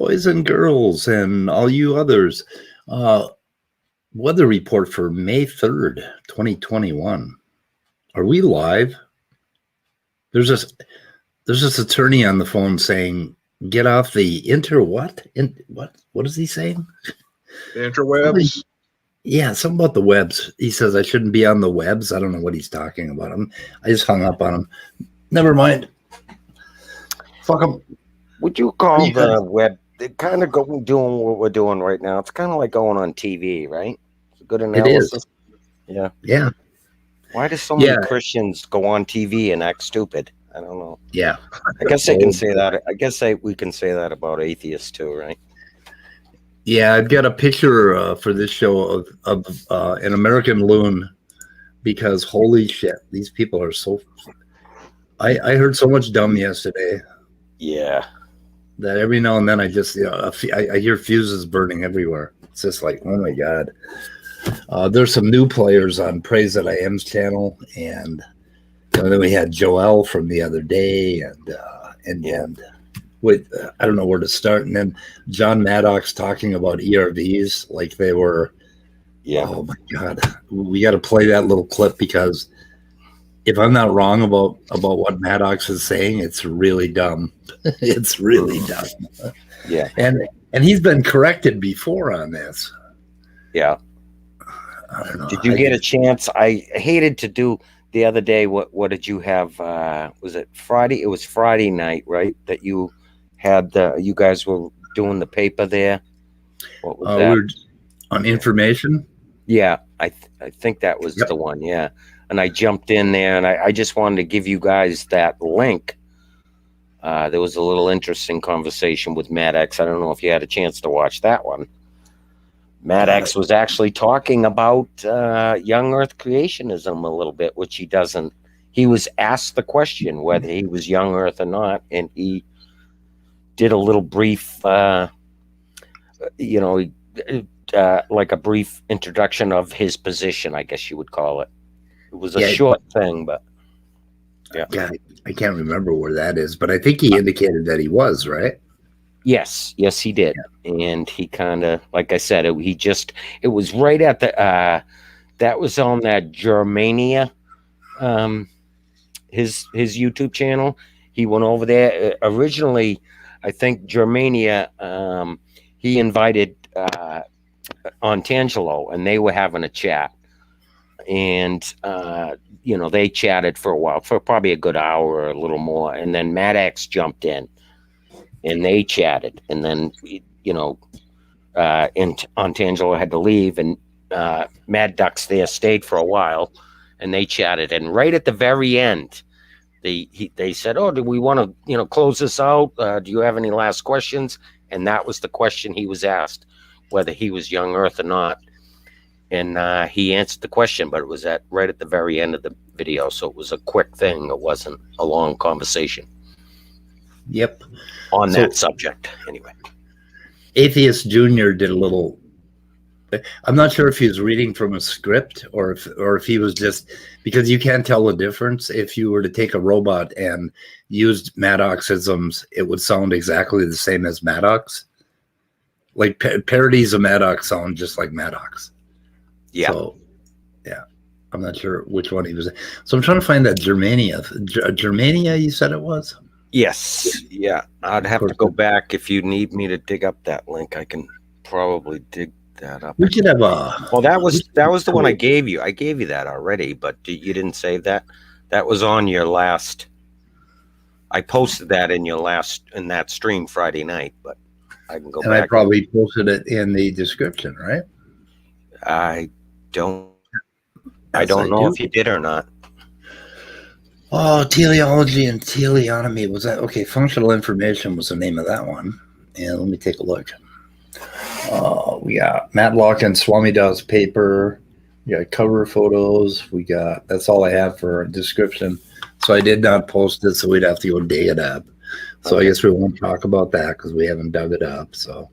boys and girls and all you others. Weather report for May 3rd, 2021. Are we live? There's this attorney on the phone saying, get off the what? What is he saying? The interwebs? Yeah, something about the webs. He says I shouldn't be on the webs. I don't know what he's talking about. I just hung up on him. Never mind. Fuck him. Would you call the web kind of doing what we're doing right now? It's kind of like going on TV, right? It's a good analysis. It is. Yeah. Yeah. Why do so many Christians go on TV and act stupid? I don't know. Yeah. I guess I can say that. I guess we can say that about atheists too, right? Yeah, I've got a picture for this show of an American loon because holy shit, these people are so. I heard so much dumb yesterday. Yeah. That every now and then I just I hear fuses burning everywhere. It's just like, oh my god. There's some new players on Praise That I Am's channel, and then we had Joel from the other day, and with I don't know where to start, and then John Maddox talking about ERVs like they were. Yeah. Oh my god, we got to play that little clip because if I'm not wrong about what Maddox is saying, it's really dumb. It's really dumb. Yeah. And he's been corrected before on this. Yeah. I don't know. Did you get a chance? I hated to do the other day. What did you have? Was it Friday? It was Friday night, right? That you had you guys were doing the paper there. What was that? We're on information. Yeah, I think that was the one. Yeah. And I jumped in there, and I just wanted to give you guys that link. There was a little interesting conversation with Maddox. I don't know if you had a chance to watch that one. Maddox was actually talking about young Earth creationism a little bit, which he doesn't. He was asked the question whether he was young Earth or not, and he did a little brief, like a brief introduction of his position, I guess you would call it. It was a short thing, but yeah, I can't remember where that is, but I think he indicated that he was, right? Yes, he did. Yeah. And he kind of, like I said, it was right at the, that was on that Germania, his YouTube channel. He went over there. Originally, I think Germania, he invited Antangelo, and they were having a chat. And, they chatted for a while, for probably a good hour or a little more. And then Maddox jumped in and they chatted. And then, and Antangelo had to leave, and Mad Ducks there stayed for a while, and they chatted. And right at the very end, they said, "Oh, do we want to, close this out? Do you have any last questions?" And that was the question he was asked, whether he was young Earth or not. And he answered the question, but it was right at the very end of the video. So it was a quick thing. It wasn't a long conversation. Yep. On that subject, anyway. Atheist Jr. did a little. I'm not sure if he was reading from a script or if he was just, because you can't tell the difference. If you were to take a robot and used Maddoxisms, it would sound exactly the same as Maddox. Like parodies of Maddox sound just like Maddox. Yeah. So, yeah. I'm not sure which one he was. So I'm trying to find that Germania. Germania, you said it was? Yes. Yeah. I'd have to go back. If you need me to dig up that link, I can probably dig that up. We could have Well, that was the one I gave you. I gave you that already, but you didn't save that. That was on your last. I posted that in that stream Friday night, but I can go back. And I probably posted it in the description, right? I don't know if you did or not. Oh, teleology and teleonomy. Was that okay? Functional information was the name of that one. And let me take a look. We got Matlock and Swamida's paper. We got cover photos. That's all I have for a description. So I did not post it, so we'd have to go dig it up. So I guess we won't talk about that because we haven't dug it up. So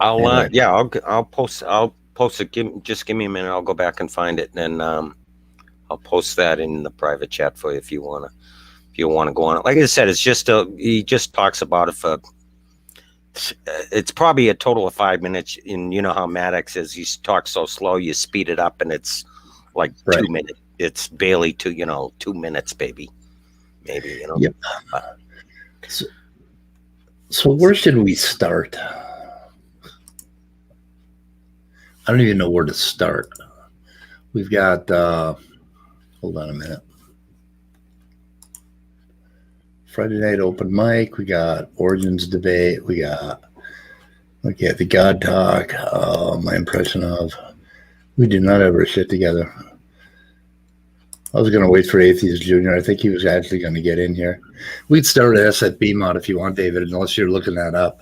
I'll post it. Just give me a minute. I'll go back and find it, and I'll post that in the private chat for you if you want to go on it. Like I said, it's just he just talks about it for it's probably a total of 5 minutes. And you know how Maddox is, he talks so slow, you speed it up and it's like 2 minutes. It's barely 2 minutes, baby. Maybe, Yep. So where should we start? I don't even know where to start. We've got, hold on a minute. Friday night open mic. We got Origins debate. We got, the God talk. My impression of, we do not have our shit together. I was going to wait for Atheist Jr. I think he was actually going to get in here. We'd start at SFB mod if you want, David, unless you're looking that up.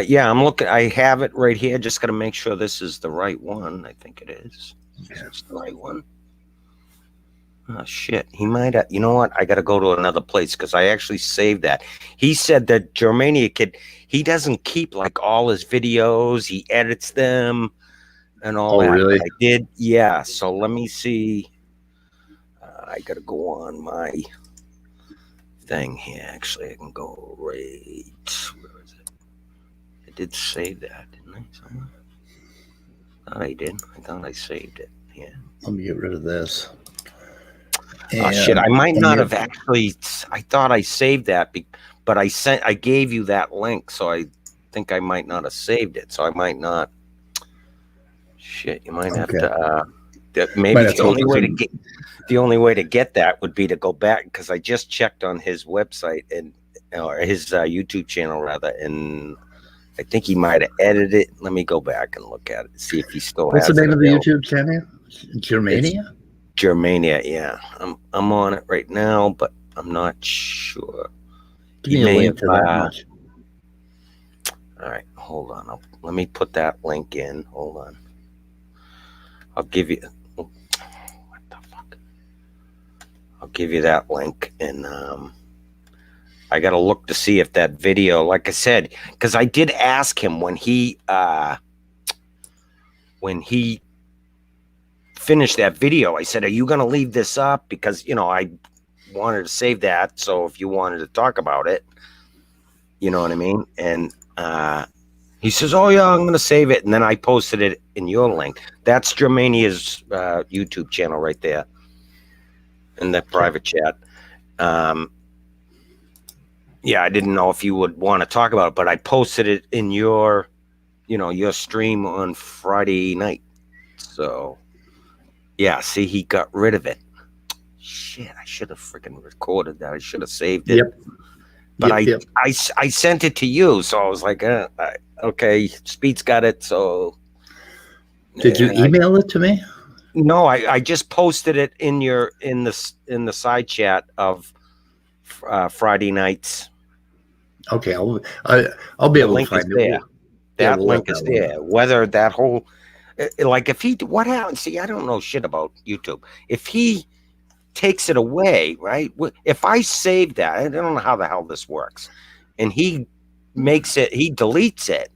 Yeah, I'm looking. I have it right here. Just got to make sure this is the right one. I think it is. Yeah. It's the right one. Oh, shit. He might have. You know what? I got to go to another place because I actually saved that. He said that Germania he doesn't keep like all his videos. He edits them and all that. Really? But I did. Yeah. So let me see. I got to go on my thing here. Actually, I can go right. Where is it? I did save that, didn't I? Somewhere? Thought I did. I thought I saved it. Yeah. Let me get rid of this. Oh shit! I might not have actually. I thought I saved that, but I gave you that link, so I think I might not have saved it. So I might not. Shit! You might have to. Maybe the only way to get that would be to go back because I just checked on his website or his YouTube channel rather, and I think he might have edited it. Let me go back and look at it, see if he still has it. What's the name of the YouTube channel? Germania? Germania, yeah. I'm on it right now, but I'm not sure. Give me a link to that much. All right, hold on. Let me put that link in. Hold on. I'll give you. What the fuck? I'll give you that link, and I got to look to see if that video, like I said, because I did ask him when he finished that video. I said, "Are you going to leave this up?" Because I wanted to save that. So if you wanted to talk about it, you know what I mean. And he says, "Oh yeah, I'm going to save it." And then I posted it in your link. That's Germania's YouTube channel right there in the private chat. Yeah, I didn't know if you would want to talk about it, but I posted it in your stream on Friday night. So, yeah, see, he got rid of it. Shit, I should have freaking recorded that. I should have saved it. Yep. But I sent it to you, so I was like, okay, Speed's got it. So, did you email it to me? No, I just posted it in the side chat of Friday nights. Okay, I'll be able to find it. That link is there. Whether that whole what happens? See, I don't know shit about YouTube. If he takes it away, right? If I save that, I don't know how the hell this works, and he deletes it.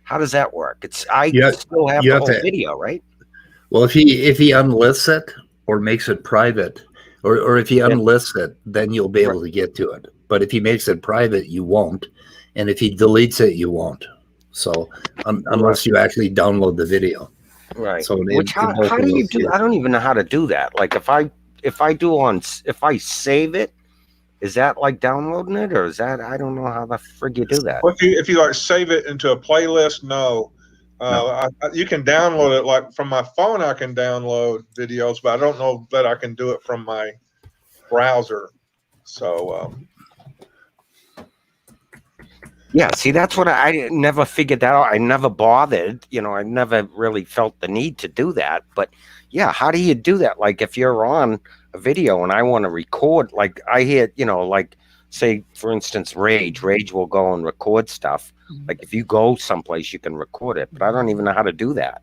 How does that work? Still have the whole video, right? Well, if he unlists it or makes it private, or if he unlists it, then you'll be able to get to it. But if he makes it private, you won't. And if he deletes it, you won't. So unless you actually download the video. Right. So how do you do? I don't even know how to do that. Like if I save it, is that like downloading it, or is that, I don't know how the frig you do that. Well, if you like save it into a playlist, no. You can download it. Like from my phone, I can download videos, but I don't know that I can do it from my browser. So yeah, see, that's what I never figured that out. I never bothered, I never really felt the need to do that. But yeah, how do you do that? Like if you're on a video and I want to record, like I hear, like say for instance, Rage will go and record stuff. Like if you go someplace, you can record it, but I don't even know how to do that.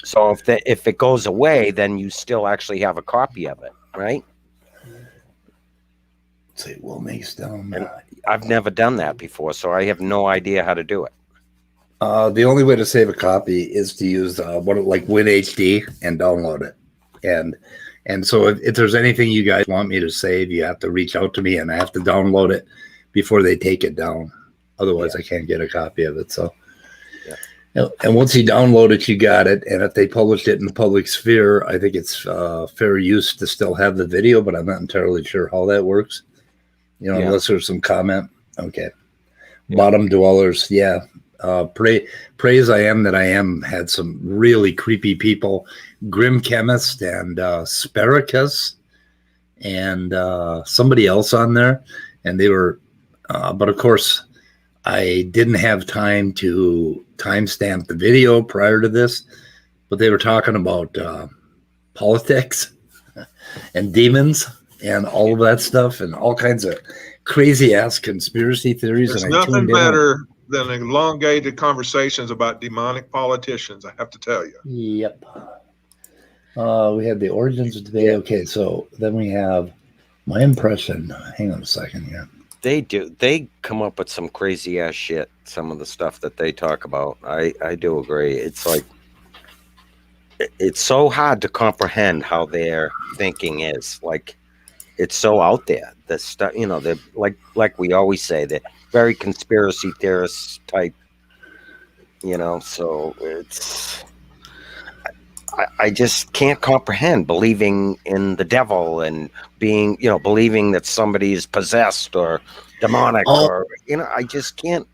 So if it goes away, then you still actually have a copy of it, right? Say, well, makes them. I've never done that before, so I have no idea how to do it. The only way to save a copy is to use like WinHD and download it. And so if there's anything you guys want me to save, you have to reach out to me and I have to download it. before they take it down. Otherwise, I can't get a copy of it. So, and once you download it, you got it. And if they published it in the public sphere, I think it's fair use to still have the video, but I'm not entirely sure how that works. You know, unless there's some comment. Okay. Bottom dwellers. Yeah. Praise I Am That I Am had some really creepy people. Grim Chemist and Sparacus and somebody else on there. And they were, but of course, I didn't have time to timestamp the video prior to this, but they were talking about politics and demons and all of that stuff and all kinds of crazy ass conspiracy theories. There's and nothing better than elongated conversations about demonic politicians, I have to tell you. Yep. We had the origins of today. Okay, so then we have my impression. Hang on a second here. They do. They come up with some crazy ass shit. Some of the stuff that they talk about. I do agree. It's like, it's so hard to comprehend how their thinking is. Like, it's so out there. The stuff, you know, they're like we always say, they're very conspiracy theorist type, you know, so it's, I just can't comprehend believing in the devil and being, you know, believing that somebody is possessed or demonic or, you know, I just can't.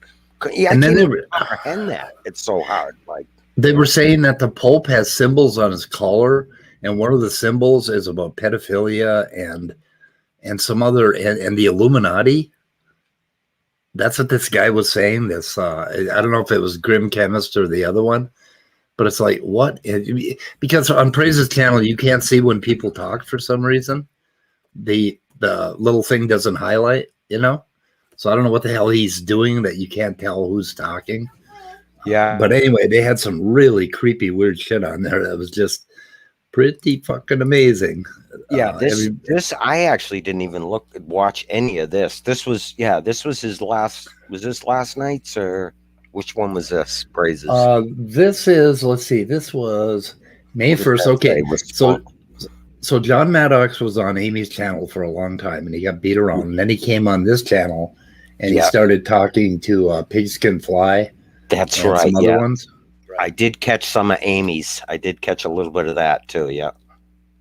Yeah, and I can't comprehend that. It's so hard. Like, they were saying that the Pope has symbols on his collar, and one of the symbols is about pedophilia and some other and the Illuminati. That's what this guy was saying. This I don't know if it was Grim Chemist or the other one. But it's like, what? Because on Praise's channel, you can't see when people talk for some reason. The little thing doesn't highlight, you know? So I don't know what the hell he's doing that you can't tell who's talking. Yeah. But anyway, they had some really creepy, weird shit on there that was just pretty fucking amazing. Yeah, this I actually didn't even watch any of this. This was his last, was this last night's or... Which one was this? Praises. This is, let's see, this was May 1st. Okay. So John Maddox was on Amy's channel for a long time and he got beat around. And then he came on this channel and he started talking to Pigskin Fly. That's right. Some other ones. I did catch some of Amy's. I did catch a little bit of that too. Yeah.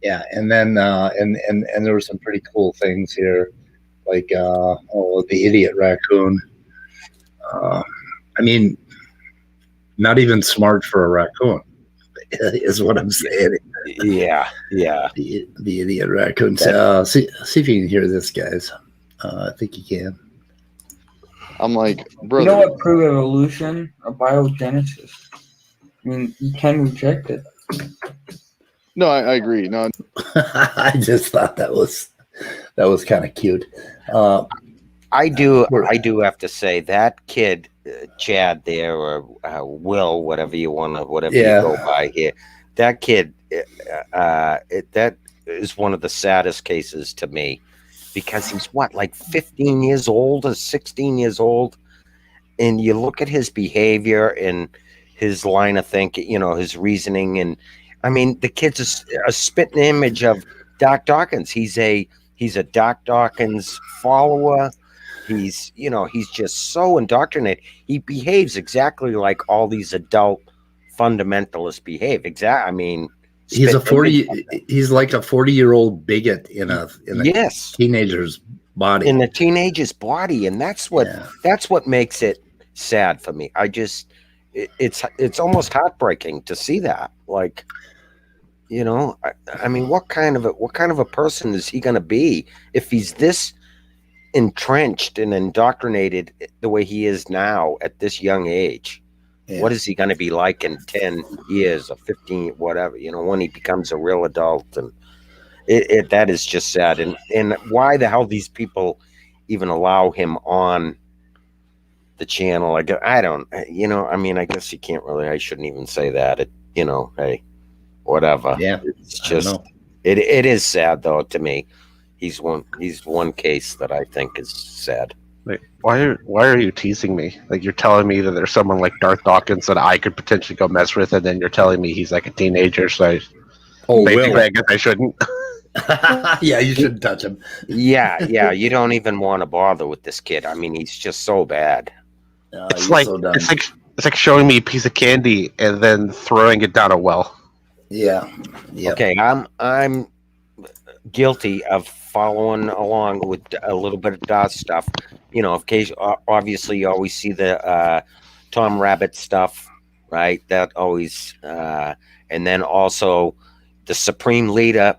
Yeah. And then, and there were some pretty cool things here. Like, the idiot raccoon. I mean, not even smart for a raccoon is what I'm saying. Yeah, yeah. The idiot raccoons. See if you can hear this, guys. I think you can. I'm like, brother. You know what? Prove evolution or biogenesis. I mean, you can reject it. No, I agree. No, I just thought that was kind of cute. I do have to say that kid. Chad there or Will, whatever you want to, you go by here. That kid, that is one of the saddest cases to me because he's like 15 years old or 16 years old. And you look at his behavior and his line of thinking, you know, his reasoning. And I mean, the kid's a spitting image of Doc Dawkins. He's a Doc Dawkins follower. He's just so indoctrinated. He behaves exactly like all these adult fundamentalists behave. Exactly. I mean, he's he's like a 40-year-old bigot in a teenager's body. In a teenager's body, and that's what makes it sad for me. It's almost heartbreaking to see that. Like, you know, I mean, what kind of a person is he going to be if he's this entrenched and indoctrinated the way he is now at this young age? What is he going to be like in 10 years or 15, whatever, you know, when he becomes a real adult? And that is just sad. And why the hell these people even allow him on the channel? I don't, you know, I mean, I guess you can't really, I shouldn't even say that. You know, hey, whatever. Yeah. It's just, it is sad though to me. He's one case that I think is sad. Wait, why are you teasing me? Like, you're telling me that there's someone like Darth Dawkins that I could potentially go mess with, and then you're telling me he's like a teenager, so I guess I shouldn't. Yeah, you shouldn't touch him. Yeah, you don't even want to bother with this kid. I mean, he's just so bad. It's He's like so dumb. it's like showing me a piece of candy and then throwing it down a well. Yeah. Yep. Okay, I'm guilty of following along with a little bit of Darth stuff. You know, obviously you always see the Tom Rabbittt stuff, right? That always, and then also the Supreme Leader.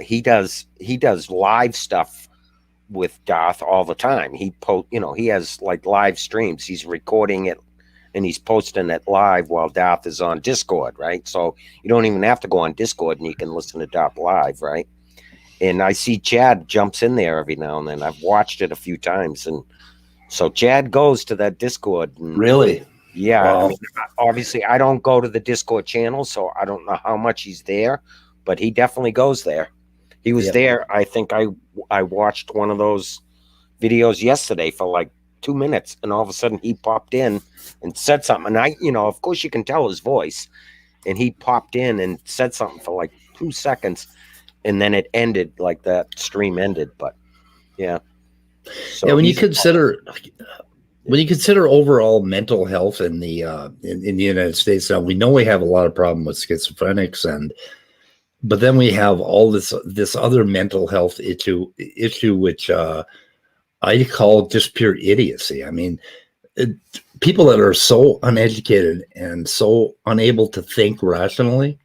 He does live stuff with Darth all the time. He has like live streams. He's recording it and he's posting it live while Darth is on Discord, right? So you don't even have to go on Discord and you can listen to Darth live, right? And I see Chad jumps in there every now and then. I've watched it a few times, and so Chad goes to that Discord. And, Really? yeah. Wow. I mean, obviously, I don't go to the Discord channel, so I don't know how much he's there, but he definitely goes there. He was there. I think I watched one of those videos yesterday for like 2 minutes, and all of a sudden he popped in and said something. And of course, you can tell his voice, and he popped in and said something for like 2 seconds. And then it ended, like that stream ended, but yeah. So when you consider overall mental health in the in the United States now, we know we have a lot of problem with schizophrenics, but then we have all this other mental health issue which I call just pure idiocy. I mean, people that are so uneducated and so unable to think rationally.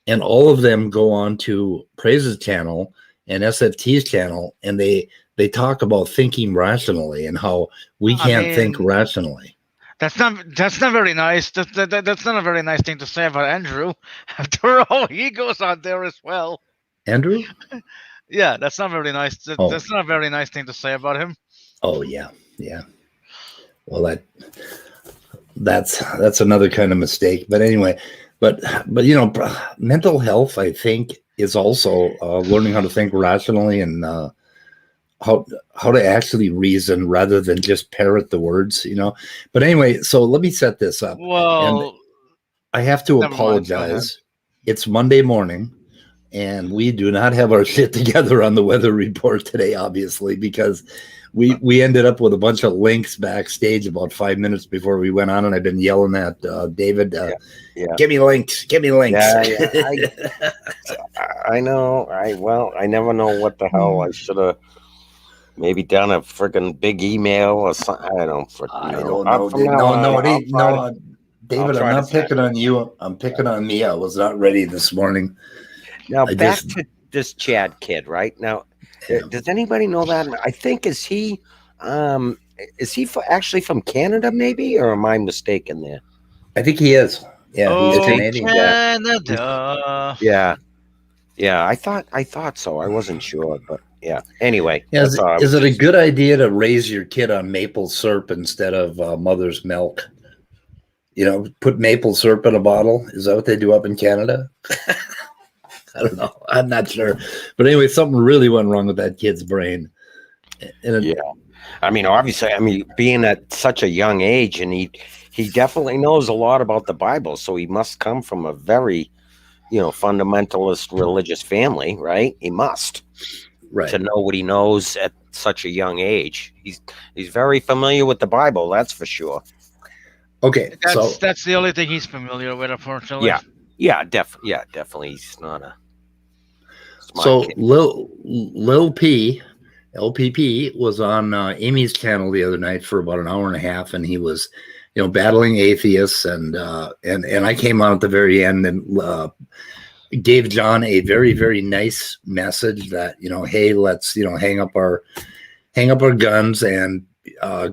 And all of them go on to Praise's channel and SFT's channel, and they talk about thinking rationally and how we can't think rationally. That's not very nice. That's not a very nice thing to say about Andrew. After all, he goes on there as well. Andrew? Yeah, that's not very nice. That's not a very nice thing to say about him. Oh yeah. Well, that's another kind of mistake. But anyway. But mental health, I think, is also learning how to think rationally and how to actually reason rather than just parrot the words, But anyway, so let me set this up. Well, and I have to apologize. It's Monday morning, and we do not have our shit together on the weather report today, obviously, because we ended up with a bunch of links backstage about 5 minutes before we went on, and I've been yelling at David, give me links. Yeah, I know. I never know what the hell I should have maybe done a freaking big email or something. I don't know. No, David, I'm not picking on you. I'm picking on me. I was not ready this morning. Now, back to this Chad kid, right? Now, does anybody know that? I think is he actually from Canada, maybe, or am I mistaken there? I think he is. Yeah, he's Canadian. Canada. Yeah. I thought so. I wasn't sure, but yeah. Anyway, is it a good idea to raise your kid on maple syrup instead of mother's milk? Put maple syrup in a bottle. Is that what they do up in Canada? I don't know. I'm not sure. But anyway, something really went wrong with that kid's brain. Yeah. I mean, obviously, being at such a young age, and he definitely knows a lot about the Bible, so he must come from a very, fundamentalist religious family, right? He must. Right. To know what he knows at such a young age. He's very familiar with the Bible, that's for sure. Okay. That's the only thing he's familiar with, unfortunately. Yeah, definitely. He's not a smart kid. Lil P, LPP, was on Amy's channel the other night for about an hour and a half, and he was, battling atheists, and I came on at the very end and gave John a very, very nice message that, hey, let's, hang up our guns and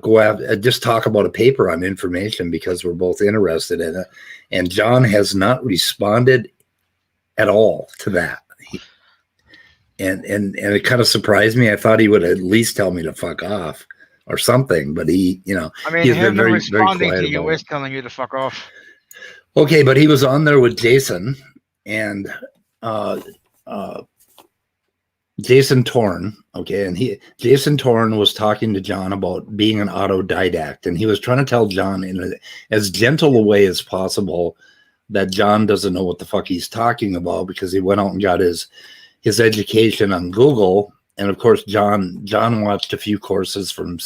go out, just talk about a paper on information because we're both interested in it. And John has not responded at all to that. And it kind of surprised me. I thought he would at least tell me to fuck off or something, but he, he's been very, very quiet. To you is telling you to fuck off. Okay, but he was on there with Jason and Jason Torn. Okay, and Jason Torn was talking to John about being an autodidact, and he was trying to tell John in as gentle a way as possible that John doesn't know what the fuck he's talking about because he went out and got his his education on Google, and of course, John watched a few courses from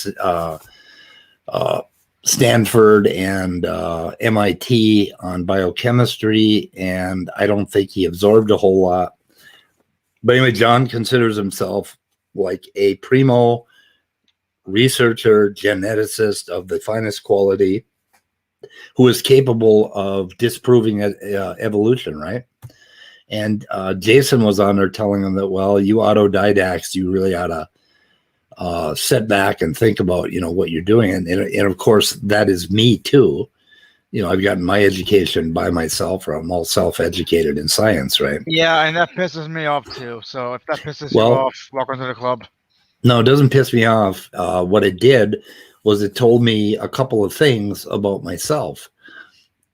Stanford and MIT on biochemistry, and I don't think he absorbed a whole lot. But anyway, John considers himself like a primo researcher, geneticist of the finest quality, who is capable of disproving evolution, right? And Jason was on there telling him that, well, you autodidacts, you really ought to sit back and think about, what you're doing. And of course, that is me too. I've gotten my education by myself, or I'm all self-educated in science, right? Yeah, and that pisses me off too. So if that pisses you off, welcome to the club. No, it doesn't piss me off. What it did was it told me a couple of things about myself.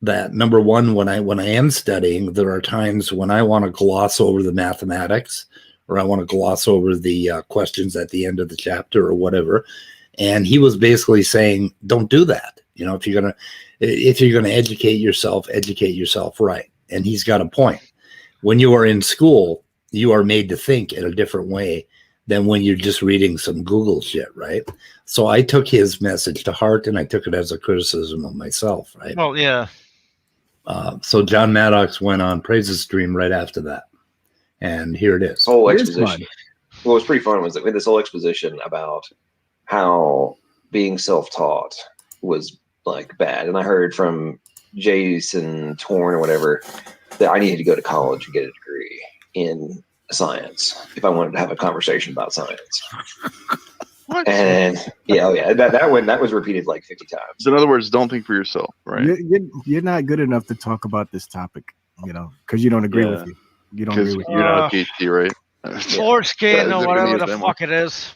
That number one, when I am studying, there are times when I want to gloss over the mathematics, or I want to gloss over the questions at the end of the chapter or whatever. And he was basically saying, don't do that. If you're gonna educate yourself right. And he's got a point. When you are in school, you are made to think in a different way than when you're just reading some Google shit, right? So I took his message to heart, and I took it as a criticism of myself, right? Well, yeah. So John Maddox went on Praise's stream right after that, and here it is. Whole exposition. What was pretty fun was that we had this whole exposition about how being self-taught was like bad, and I heard from Jason Torn or whatever that I needed to go to college and get a degree in science if I wanted to have a conversation about science. What? And that was repeated like 50 times. So in other words, don't think for yourself, right? You're not good enough to talk about this topic, because you don't agree with you. You don't agree with you're not a PhD, right? Foreskin or whatever the fuck it is.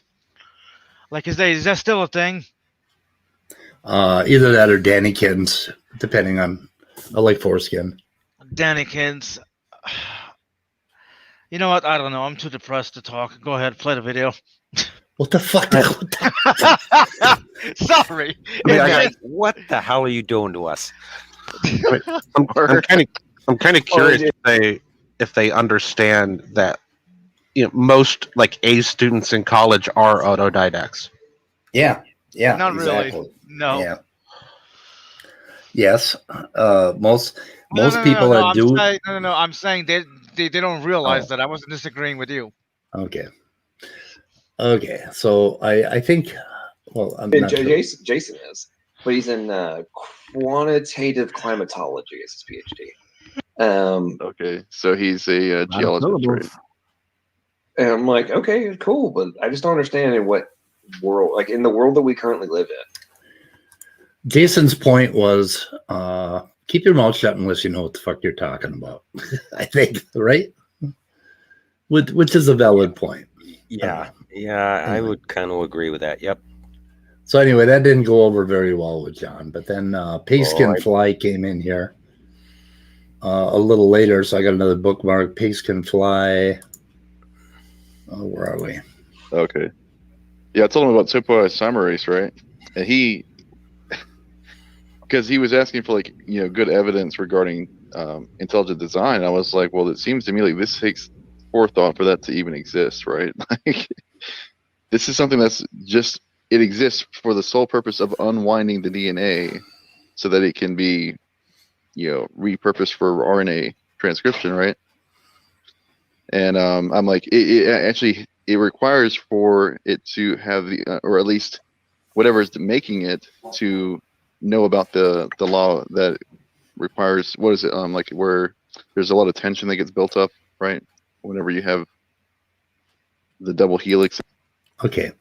Like, is that still a thing? Either that or Dannykins, depending on. I like foreskin. Dannykins. You know what? I don't know. I'm too depressed to talk. Go ahead, play the video. What the fuck? Sorry. What the hell are you doing to us? I'm kind of curious if they understand that most like A students in college are autodidacts. Yeah. Not exactly. really. No. Yeah. Yes. Most people that do. I'm saying they don't realize that. I wasn't disagreeing with you. Okay. So I think. Well, I'm not sure. Jason is, but he's in quantitative climatology as his PhD. Okay, so he's a geologist, right? And I'm like, okay, cool, but I just don't understand in what world, like in the world that we currently live in. Jason's point was, keep your mouth shut unless you know what the fuck you're talking about. I think, right? Which is a valid point. Yeah, I would kind of agree with that. Yep. So anyway, that didn't go over very well with John. But then Pigskin Fly came in here a little later, so I got another bookmark. Pigskin Fly. Oh, where are we? Okay. Yeah, I told him about topoisomerase, right? And he, because he was asking for good evidence regarding intelligent design. I was like, well, it seems to me like this takes forethought for that to even exist, right? Like, this is something that's just, it exists for the sole purpose of unwinding the DNA so that it can be, repurposed for RNA transcription, right? And I'm like, it requires for it to have the, or at least whatever is making it, to know about the law that requires, what is it, like where there's a lot of tension that gets built up, right? Whenever you have the double helix. Okay,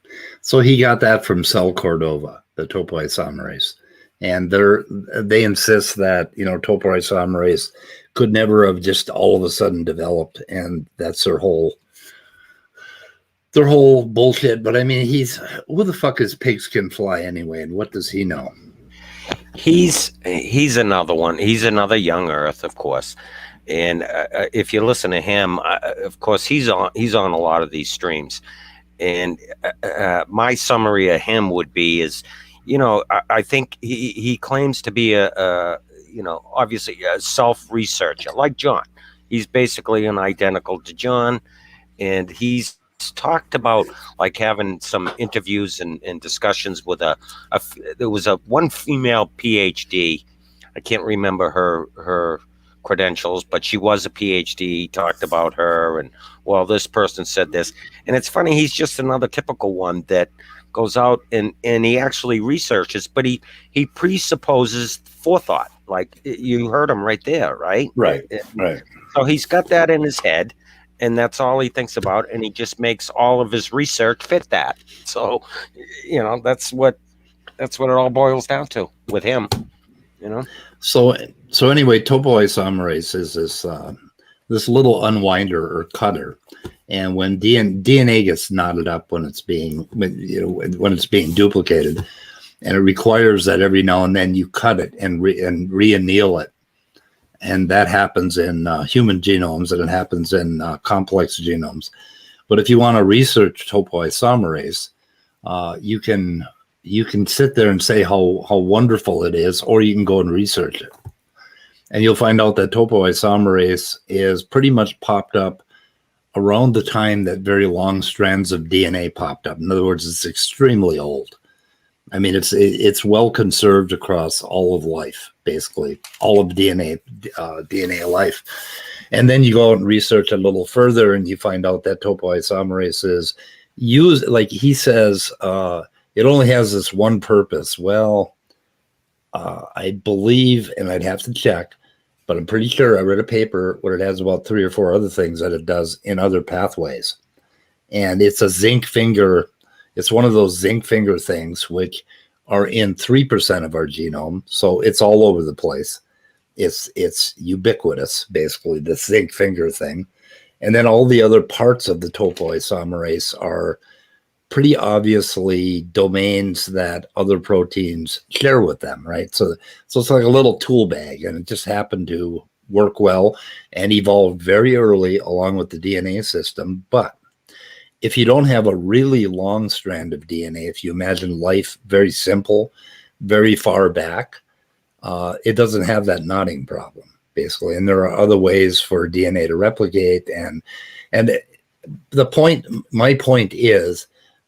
so he got that from Cell Cordova, the topoisomerase, and they insist that topoisomerase could never have just all of a sudden developed, and that's their whole bullshit. But I mean, who the fuck is Pigskin Fly anyway, and what does he know? He's another one. He's another young Earth, of course. And if you listen to him, of course, he's on a lot of these streams. And my summary of him would be I think he claims to be obviously a self-researcher like John. He's basically an identical to John. and he's talked about like having some interviews and discussions with there was one female PhD. I can't remember her credentials, but she was a PhD. He talked about her, and well, this person said this, and it's funny. He's just another typical one that goes out and he actually researches, but he presupposes forethought. Like you heard him right there, right? Right. So he's got that in his head, and that's all he thinks about, and he just makes all of his research fit that. So, that's what it all boils down to with him. So anyway, topoisomerase is this little unwinder or cutter, and when DNA gets knotted up when it's being duplicated, and it requires that every now and then you cut it and re-anneal it. And that happens in human genomes, and it happens in complex genomes. But if you want to research topoisomerase, you can sit there and say how wonderful it is, or you can go and research it. And you'll find out that topoisomerase is pretty much popped up around the time that very long strands of DNA popped up. In other words, it's extremely old. I mean, it's well conserved across all of life, basically all of DNA life. And then you go out and research a little further, and you find out that topoisomerase is used, like he says, it only has this one purpose. Well, I believe, and I'd have to check, but I'm pretty sure I read a paper where it has about 3 or 4 other things that it does in other pathways. And it's a zinc finger. It's one of those zinc finger things, which are in 3% of our genome. So it's all over the place. It's ubiquitous, basically, the zinc finger thing. And then all the other parts of the topoisomerase are pretty obviously domains that other proteins share with them, right? So it's like a little tool bag, and it just happened to work well and evolved very early along with the DNA system. But if you don't have a really long strand of DNA, if you imagine life very simple, very far back, it doesn't have that knotting problem, basically. And there are other ways for DNA to replicate. And my point is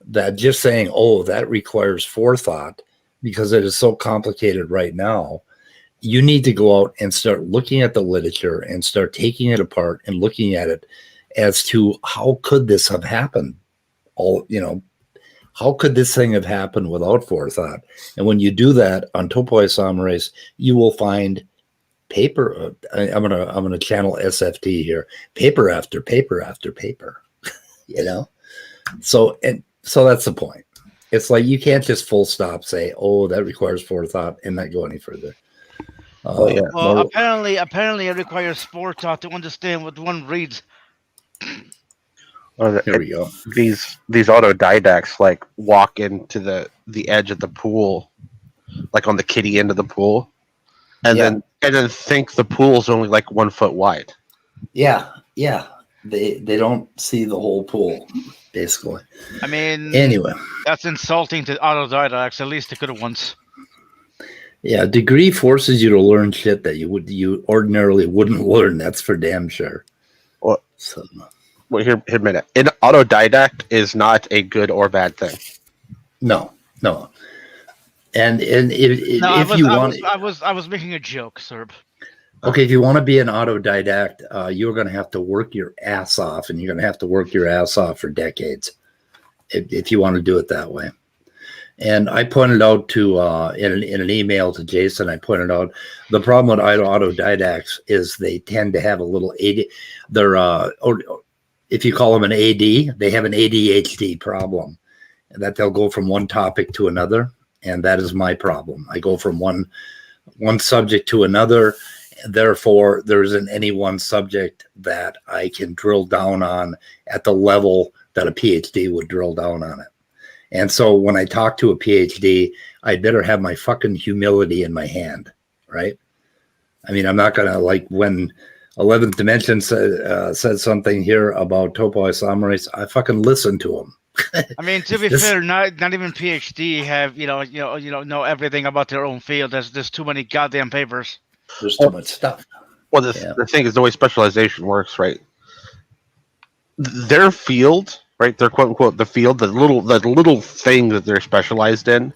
that just saying, oh, that requires forethought because it is so complicated right now, you need to go out and start looking at the literature and start taking it apart and looking at it as to how could this have happened? How could this thing have happened without forethought? And when you do that on topoisomerase, you will find paper. I'm gonna channel SFT here. Paper after paper after paper. So that's the point. It's like you can't just full stop say, oh, that requires forethought and not go any further. Well, apparently it requires forethought to understand what one reads. There we go. These autodidacts like walk into the edge of the pool, like on the kiddie end of the pool, and then think the pool's only like 1 foot wide. Yeah. They don't see the whole pool, basically. I mean, anyway, that's insulting to autodidacts, at least the good ones. Yeah, degree forces you to learn shit that you ordinarily wouldn't learn. That's for damn sure. Well, here a minute. An autodidact is not a good or bad thing. No. And if you want, I was making a joke, Serb. Okay, if you want to be an autodidact, you're going to have to work your ass off, and you're going to have to work your ass off for decades if you want to do it that way. And I pointed out to in an email to Jason, I pointed out the problem with autodidacts is they tend to have a little AD. If you call them an AD, they have an ADHD problem, that they'll go from one topic to another, and that is my problem. I go from one subject to another. Therefore, there isn't any one subject that I can drill down on at the level that a PhD would drill down on it. And so when I talk to a PhD, I better have my fucking humility in my hand, right? I mean, I'm not going to, like when 11th Dimension said something here about topoisomerase, I fucking listen to him. I mean, to be fair, not even PhD have know everything about their own field. There's too many goddamn papers. There's too much stuff. Well, the thing is, the way specialization works, right? their field, right? Their quote unquote the field, the little thing that they're specialized in,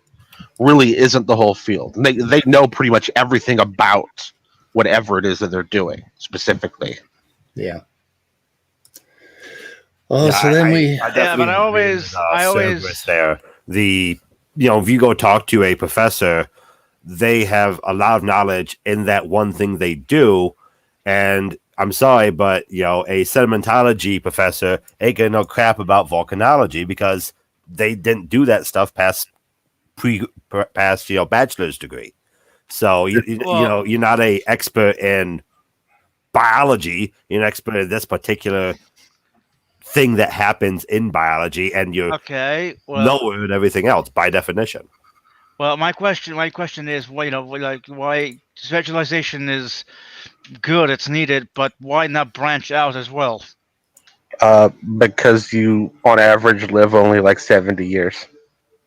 really isn't the whole field. And they know pretty much everything about whatever it is that they're doing specifically. Yeah. Oh, so then but I always there. If you go talk to a professor, they have a lot of knowledge in that one thing they do, and I'm sorry, but a sedimentology professor ain't gonna know crap about volcanology because they didn't do that stuff past bachelor's degree. So you're not a expert in biology. You're an expert in this particular thing that happens in biology, and you're lower than everything else by definition. Well, my question is, why specialization is good, it's needed, but why not branch out as well? Because you, on average, live only like 70 years.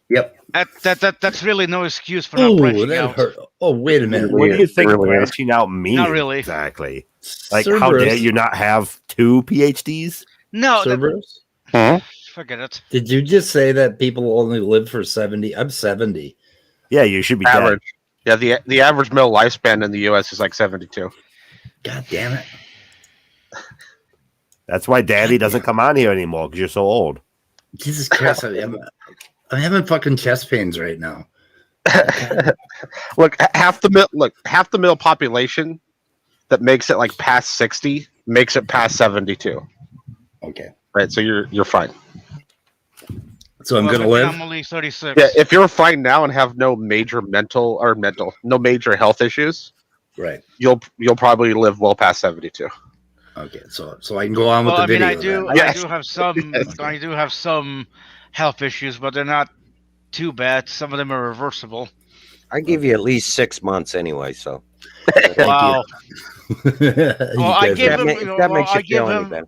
Yep. That's really no excuse for not branching out. Hurt. Oh, wait a minute. What do you think really branching out means? Not really. Exactly. Like, how dare you not have 2 PhDs? No. Cerberus? Forget it. Did you just say that people only live for 70? I'm 70. Yeah, you should be average. dead. Yeah, the average male lifespan in the U.S. is like 72. God damn it. That's why Daddy doesn't come on here anymore, because you're so old. Jesus Christ, I'm having fucking chest pains right now. Look, half the male population that makes it like past 60 makes it past 72. Okay. Right, so you're fine. So I'm gonna live. I'm only 36. Yeah, if you're fine now and have no major no major health issues, right, you'll probably live well past 72. Okay, so I can go on with the video. I do have some. I do have some health issues, but they're not too bad. Some of them are reversible. I give you at least 6 months anyway, so. Wow. Well, I give him. That makes you feel any better.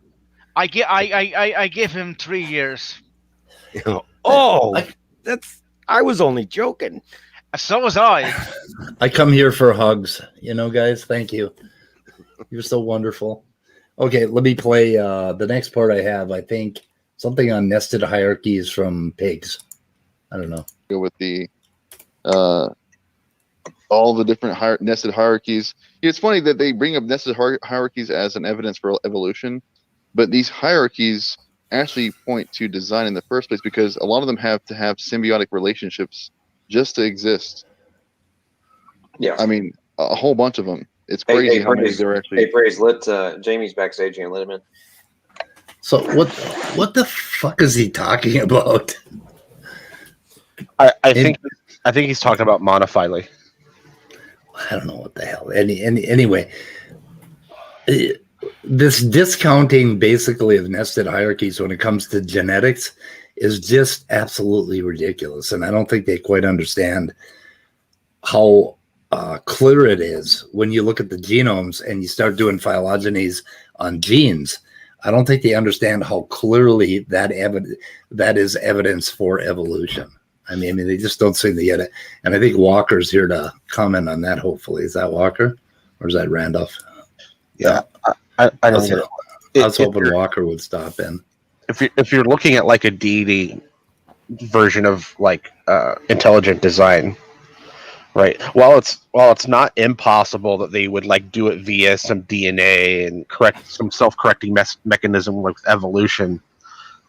I give him 3 years. I was only joking. So was I. I come here for hugs, guys. Thank you. You're so wonderful. Okay, let me play the next part I have. I think something on nested hierarchies from pigs. I don't know. Go with the all the different nested hierarchies. It's funny that they bring up nested hierarchies as an evidence for evolution, but these hierarchies actually point to design in the first place because a lot of them have to have symbiotic relationships just to exist. Yeah, I mean a whole bunch of them. It's crazy how many there actually. Hey, Praise, let Jamie's backstage and let him in. So what the fuck is he talking about? I think he's talking about monophyly. I don't know what the hell. Anyway, this discounting basically of nested hierarchies when it comes to genetics is just absolutely ridiculous, and I don't think they quite understand how clear it is when you look at the genomes and you start doing phylogenies on genes. I don't think they understand how clearly that is evidence for evolution. I mean, they just don't seem to get it. And I think Walker's here to comment on that, hopefully. Is that Walker? Or is that Randolph? Yeah, I don't know. I was hoping Walker would stop in. If you're looking at like a deity version of like intelligent design, right? While it's not impossible that they would like do it via some DNA and correct some self-correcting mechanism like evolution,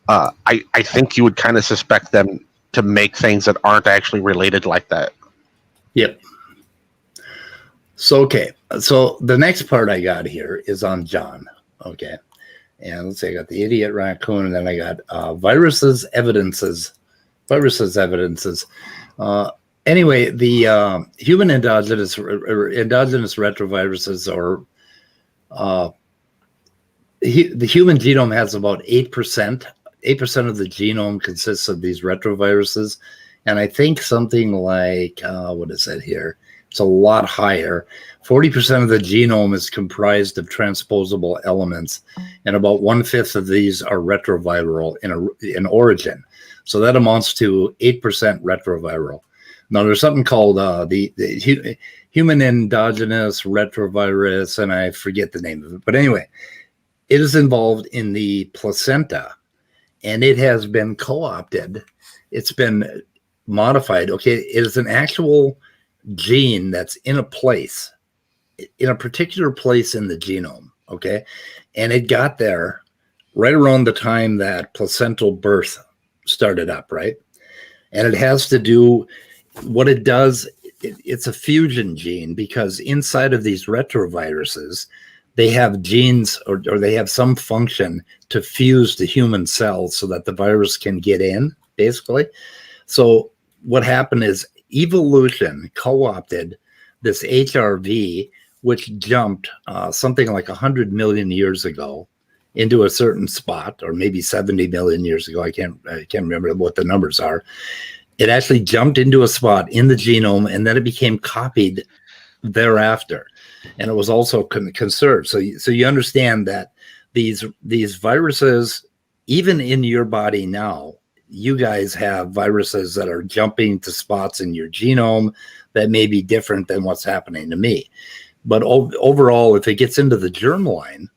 I think you would kind of suspect them to make things that aren't actually related like that. Yep. So, okay. So the next part I got here is on John. Okay. And let's see, I got the idiot raccoon, and then I got viruses evidences. Anyway, the human endogenous retroviruses, or the human genome has about 8%. 8% of the genome consists of these retroviruses, and I think something like what is it here? It's a lot higher. 40% of the genome is comprised of transposable elements, and about 1/5 of these are retroviral in origin. So that amounts to 8% retroviral. Now, there's something called the human endogenous retrovirus, and I forget the name of it. But anyway, It is involved in the placenta, and it has been co-opted. It's been modified. Okay, it is an actual gene that's in a place, in a particular place in the genome. Okay, and it got there right around the time that placental birth started up, right? And it has to do, what it does, it's a fusion gene, because inside of these retroviruses, they have genes or they have some function to fuse the human cells so that the virus can get in, basically. So what happened is evolution co-opted this HRV, which jumped something like 100 million years ago into a certain spot, or maybe 70 million years ago. I can't remember what the numbers are. It actually jumped into a spot in the genome, and then it became copied thereafter, and it was also conserved. So you understand that these viruses, even in your body now, you guys have viruses that are jumping to spots in your genome that may be different than what's happening to me. But overall, if it gets into the germline,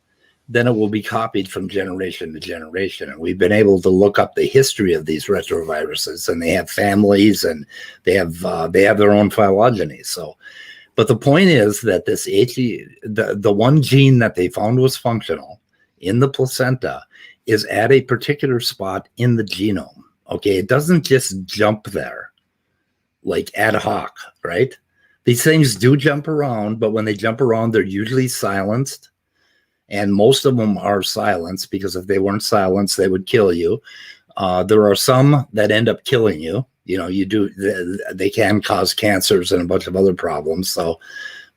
then it will be copied from generation to generation. And we've been able to look up the history of these retroviruses, and they have families, and they have their own phylogeny. So, but the point is that this the one gene that they found was functional in the placenta is at a particular spot in the genome. Okay, it doesn't just jump there like ad hoc, right? These things do jump around, but when they jump around, they're usually silenced. And most of them are silenced, because if they weren't silenced, they would kill you. There are some that end up killing you. You know, they can cause cancers and a bunch of other problems. So,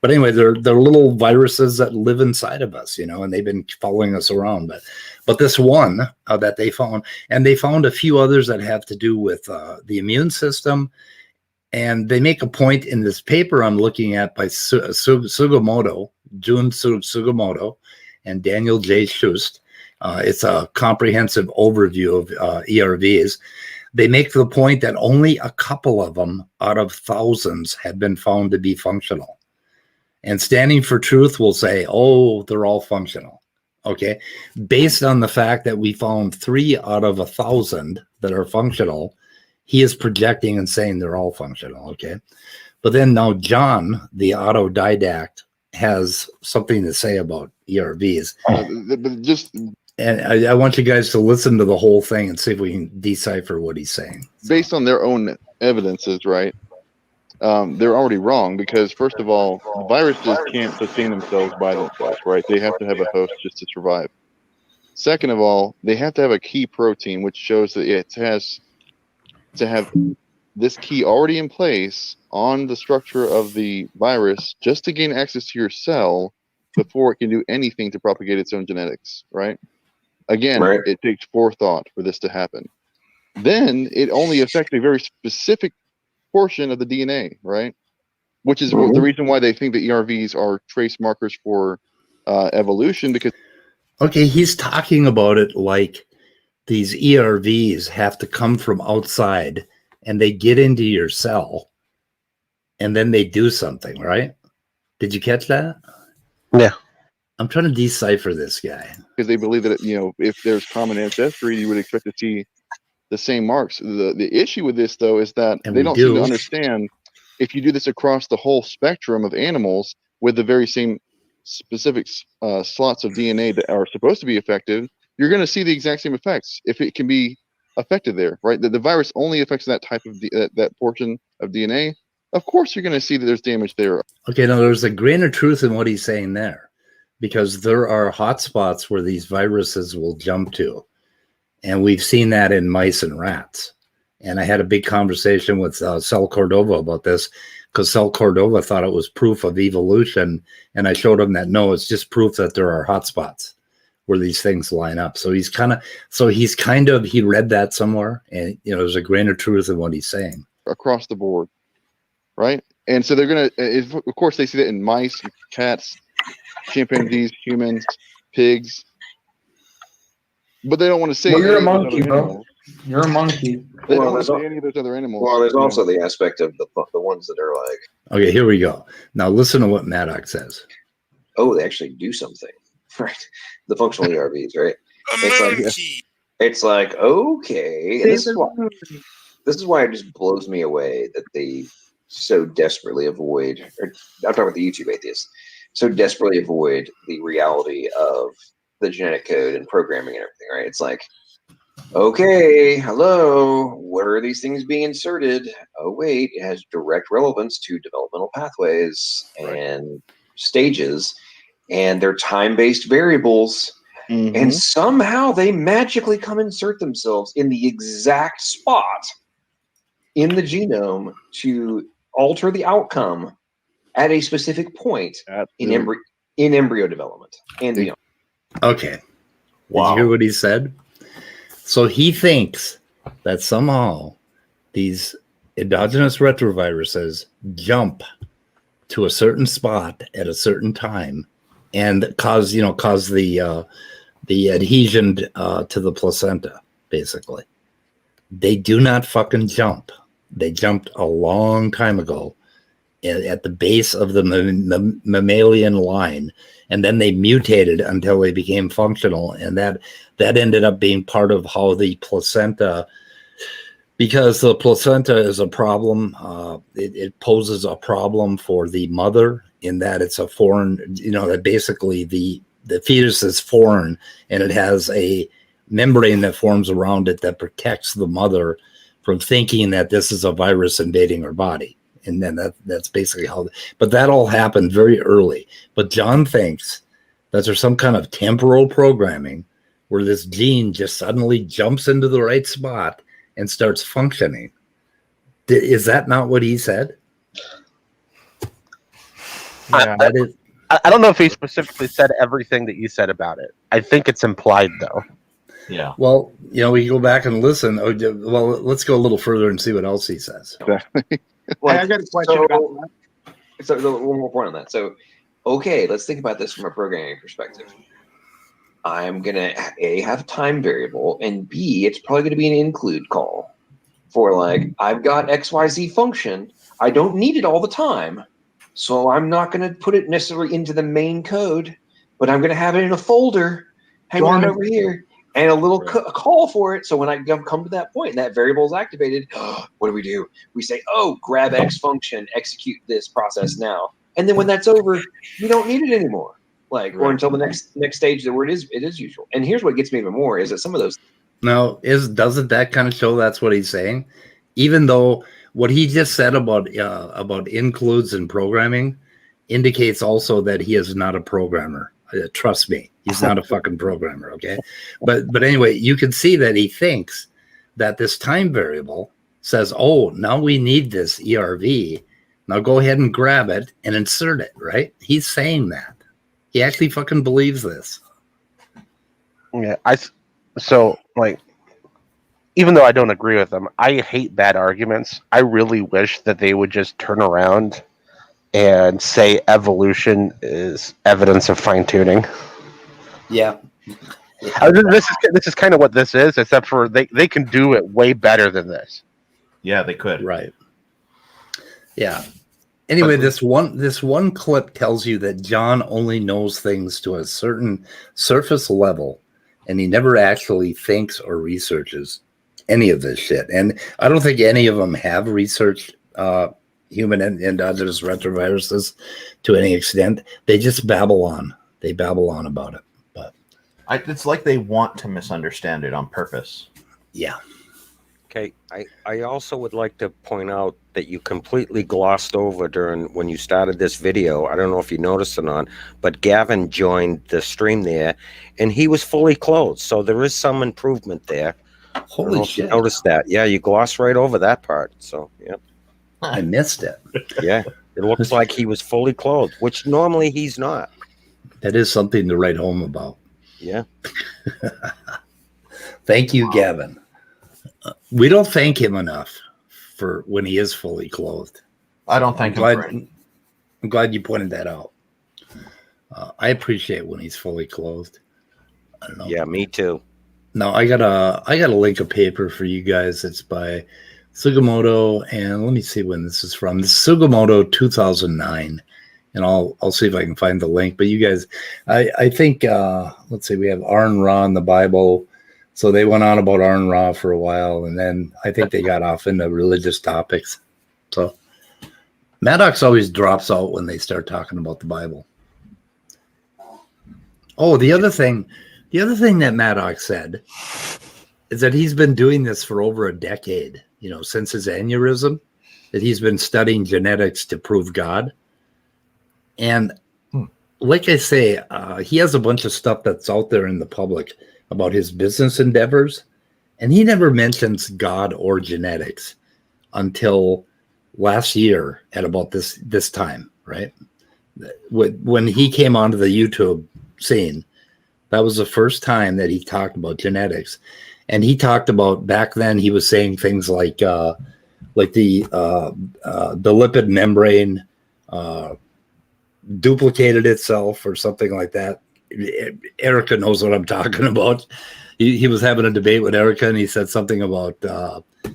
but anyway, they're little viruses that live inside of us, you know, and they've been following us around. But this one that they found, and they found a few others that have to do with the immune system. And they make a point in this paper I'm looking at by Sugimoto, Jun Sugimoto, and Daniel J. Schust. It's a comprehensive overview of ERVs. They make the point that only a couple of them out of thousands have been found to be functional. And Standing for Truth will say, oh, they're all functional. Okay. Based on the fact that we found 3 out of 1,000 that are functional, he is projecting and saying they're all functional. Okay. But then now John, the autodidact, has something to say about ERVs. And I want you guys to listen to the whole thing and see if we can decipher what he's saying. Based on their own evidences, right? They're already wrong, because first of all, the viruses can't sustain themselves by themselves, right? They have to have a host just to survive. Second of all, they have to have a key protein, which shows that it has to have this key already in place on the structure of the virus just to gain access to your cell before it can do anything to propagate its own genetics, right? Again, It takes forethought for this to happen. Then it only affects a very specific portion of the DNA, right? Which is the reason why they think that ERVs are trace markers for evolution, because... Okay, he's talking about it like these ERVs have to come from outside, and they get into your cell, and then they do something, right? Did you catch that? Yeah. I'm trying to decipher this guy. Because they believe that, you know, if there's common ancestry, you would expect to see the same marks. The issue with this, though, is that they don't seem to understand, if you do this across the whole spectrum of animals with the very same specific slots of DNA that are supposed to be effective, you're going to see the exact same effects if it can be affected there, right? The virus only affects that type of that portion of DNA. Of course, you're going to see that there's damage there. Okay, now there's a grain of truth in what he's saying there, because there are hotspots where these viruses will jump to. And we've seen that in mice and rats. And I had a big conversation with Cell Cordova about this, because Cell Cordova thought it was proof of evolution. And I showed him that, no, it's just proof that there are hotspots where these things line up. So he read that somewhere, and, you know, there's a grain of truth in what he's saying. Across the board, right? And so they're going to, of course, they see that in mice, cats, chimpanzees, humans, pigs. But they don't want to say. Well, you're a monkey, bro. You're a monkey. They don't want to say any of those other animals. Well, there's also the aspect of the ones that are like. Okay, here we go. Now listen to what Maddox says. Oh, they actually do something. right? The functional ERVs, right? It's like okay, and this is why it just blows me away that they so desperately avoid, or I'm talking about the YouTube atheists, so desperately avoid the reality of the genetic code and programming and everything, right? It's like, okay, hello, where are these things being inserted? Oh, wait, it has direct relevance to developmental pathways and stages, and they're time-based variables. And somehow they magically come insert themselves in the exact spot in the genome to alter the outcome at a specific point in embryo development and beyond. Okay. Wow. Did you hear what he said? So he thinks that somehow these endogenous retroviruses jump to a certain spot at a certain time and cause the adhesion to the placenta, basically. They do not fucking jump. They jumped a long time ago at the base of the mammalian line, and then they mutated until they became functional, and that ended up being part of how the placenta, because the placenta is a problem, it poses a problem for the mother in that it's a foreign, that basically the fetus is foreign, and it has a membrane that forms around it that protects the mother from thinking that this is a virus invading her body. And then that's basically how, but that all happened very early. But John thinks that there's some kind of temporal programming where this gene just suddenly jumps into the right spot and starts functioning. Is that not what he said? Yeah. I don't know if he specifically said everything that you said about it. I think it's implied, though. Yeah. Well, we can go back and listen. Well, let's go a little further and see what else he says. Like, I got a question about that. So one more point on that. So, okay, let's think about this from a programming perspective. I'm gonna A, have a time variable, and B, it's probably gonna be an include call for like, I've got XYZ function. I don't need it all the time. So I'm not gonna put it necessarily into the main code, but I'm gonna have it in a folder, hang on over here, and a little call for it. So when I come to that point and that variable is activated, what do? We say, oh, grab X function, execute this process now. And then when that's over, you don't need it anymore. Or until the next stage where it is usual. And here's what gets me even more is that some of those. Now, doesn't that kind of show that's what he's saying? Even though what he just said about includes and programming indicates also that he is not a programmer. Trust me, he's not a fucking programmer, okay? But anyway, you can see that he thinks that this time variable says, oh, now we need this ERV. Now go ahead and grab it and insert it, right? He's saying that. He actually fucking believes this. Yeah, even though I don't agree with them, I hate bad arguments. I really wish that they would just turn around and say evolution is evidence of fine-tuning. Yeah. This is kind of what this is, except for they can do it way better than this. Yeah, they could. Right. Yeah. Anyway, this one clip tells you that John only knows things to a certain surface level, and he never actually thinks or researches any of this shit. And I don't think any of them have researched human endogenous retroviruses to any extent. They just babble on. They babble on about it. But it's like they want to misunderstand it on purpose. Yeah. Okay. I also would like to point out that you completely glossed over when you started this video. I don't know if you noticed or not, but Gavin joined the stream there, and he was fully clothed. So there is some improvement there. Holy shit! Notice that? Yeah, you glossed right over that part. So yeah. I missed it. Yeah, it looks like he was fully clothed, which normally he's not. That is something to write home about. Yeah. Thank you, Gavin. We don't thank him enough for when he is fully clothed. I don't thank him. I'm glad you pointed that out. I appreciate when he's fully clothed. I don't know. Yeah, me too. Now I got a link of paper for you guys. It's by Sugimoto, and let me see when this is from. This is Sugimoto 2009, and I'll see if I can find the link. But you guys, I think let's see, we have Arn Ra in the Bible. So they went on about Arn Ra for a while, and then I think they got off into religious topics. So Maddox always drops out when they start talking about the Bible. Oh, the other thing that Maddox said is that he's been doing this for over a decade, since his aneurysm, that he's been studying genetics to prove God. And like I say, he has a bunch of stuff that's out there in the public about his business endeavors, and he never mentions God or genetics until last year at about this time, right? When he came onto the YouTube scene, that was the first time that he talked about genetics. And he talked about, back then he was saying things like the lipid membrane duplicated itself or something like that. Erica knows what I'm talking about. He was having a debate with Erica, and he said something about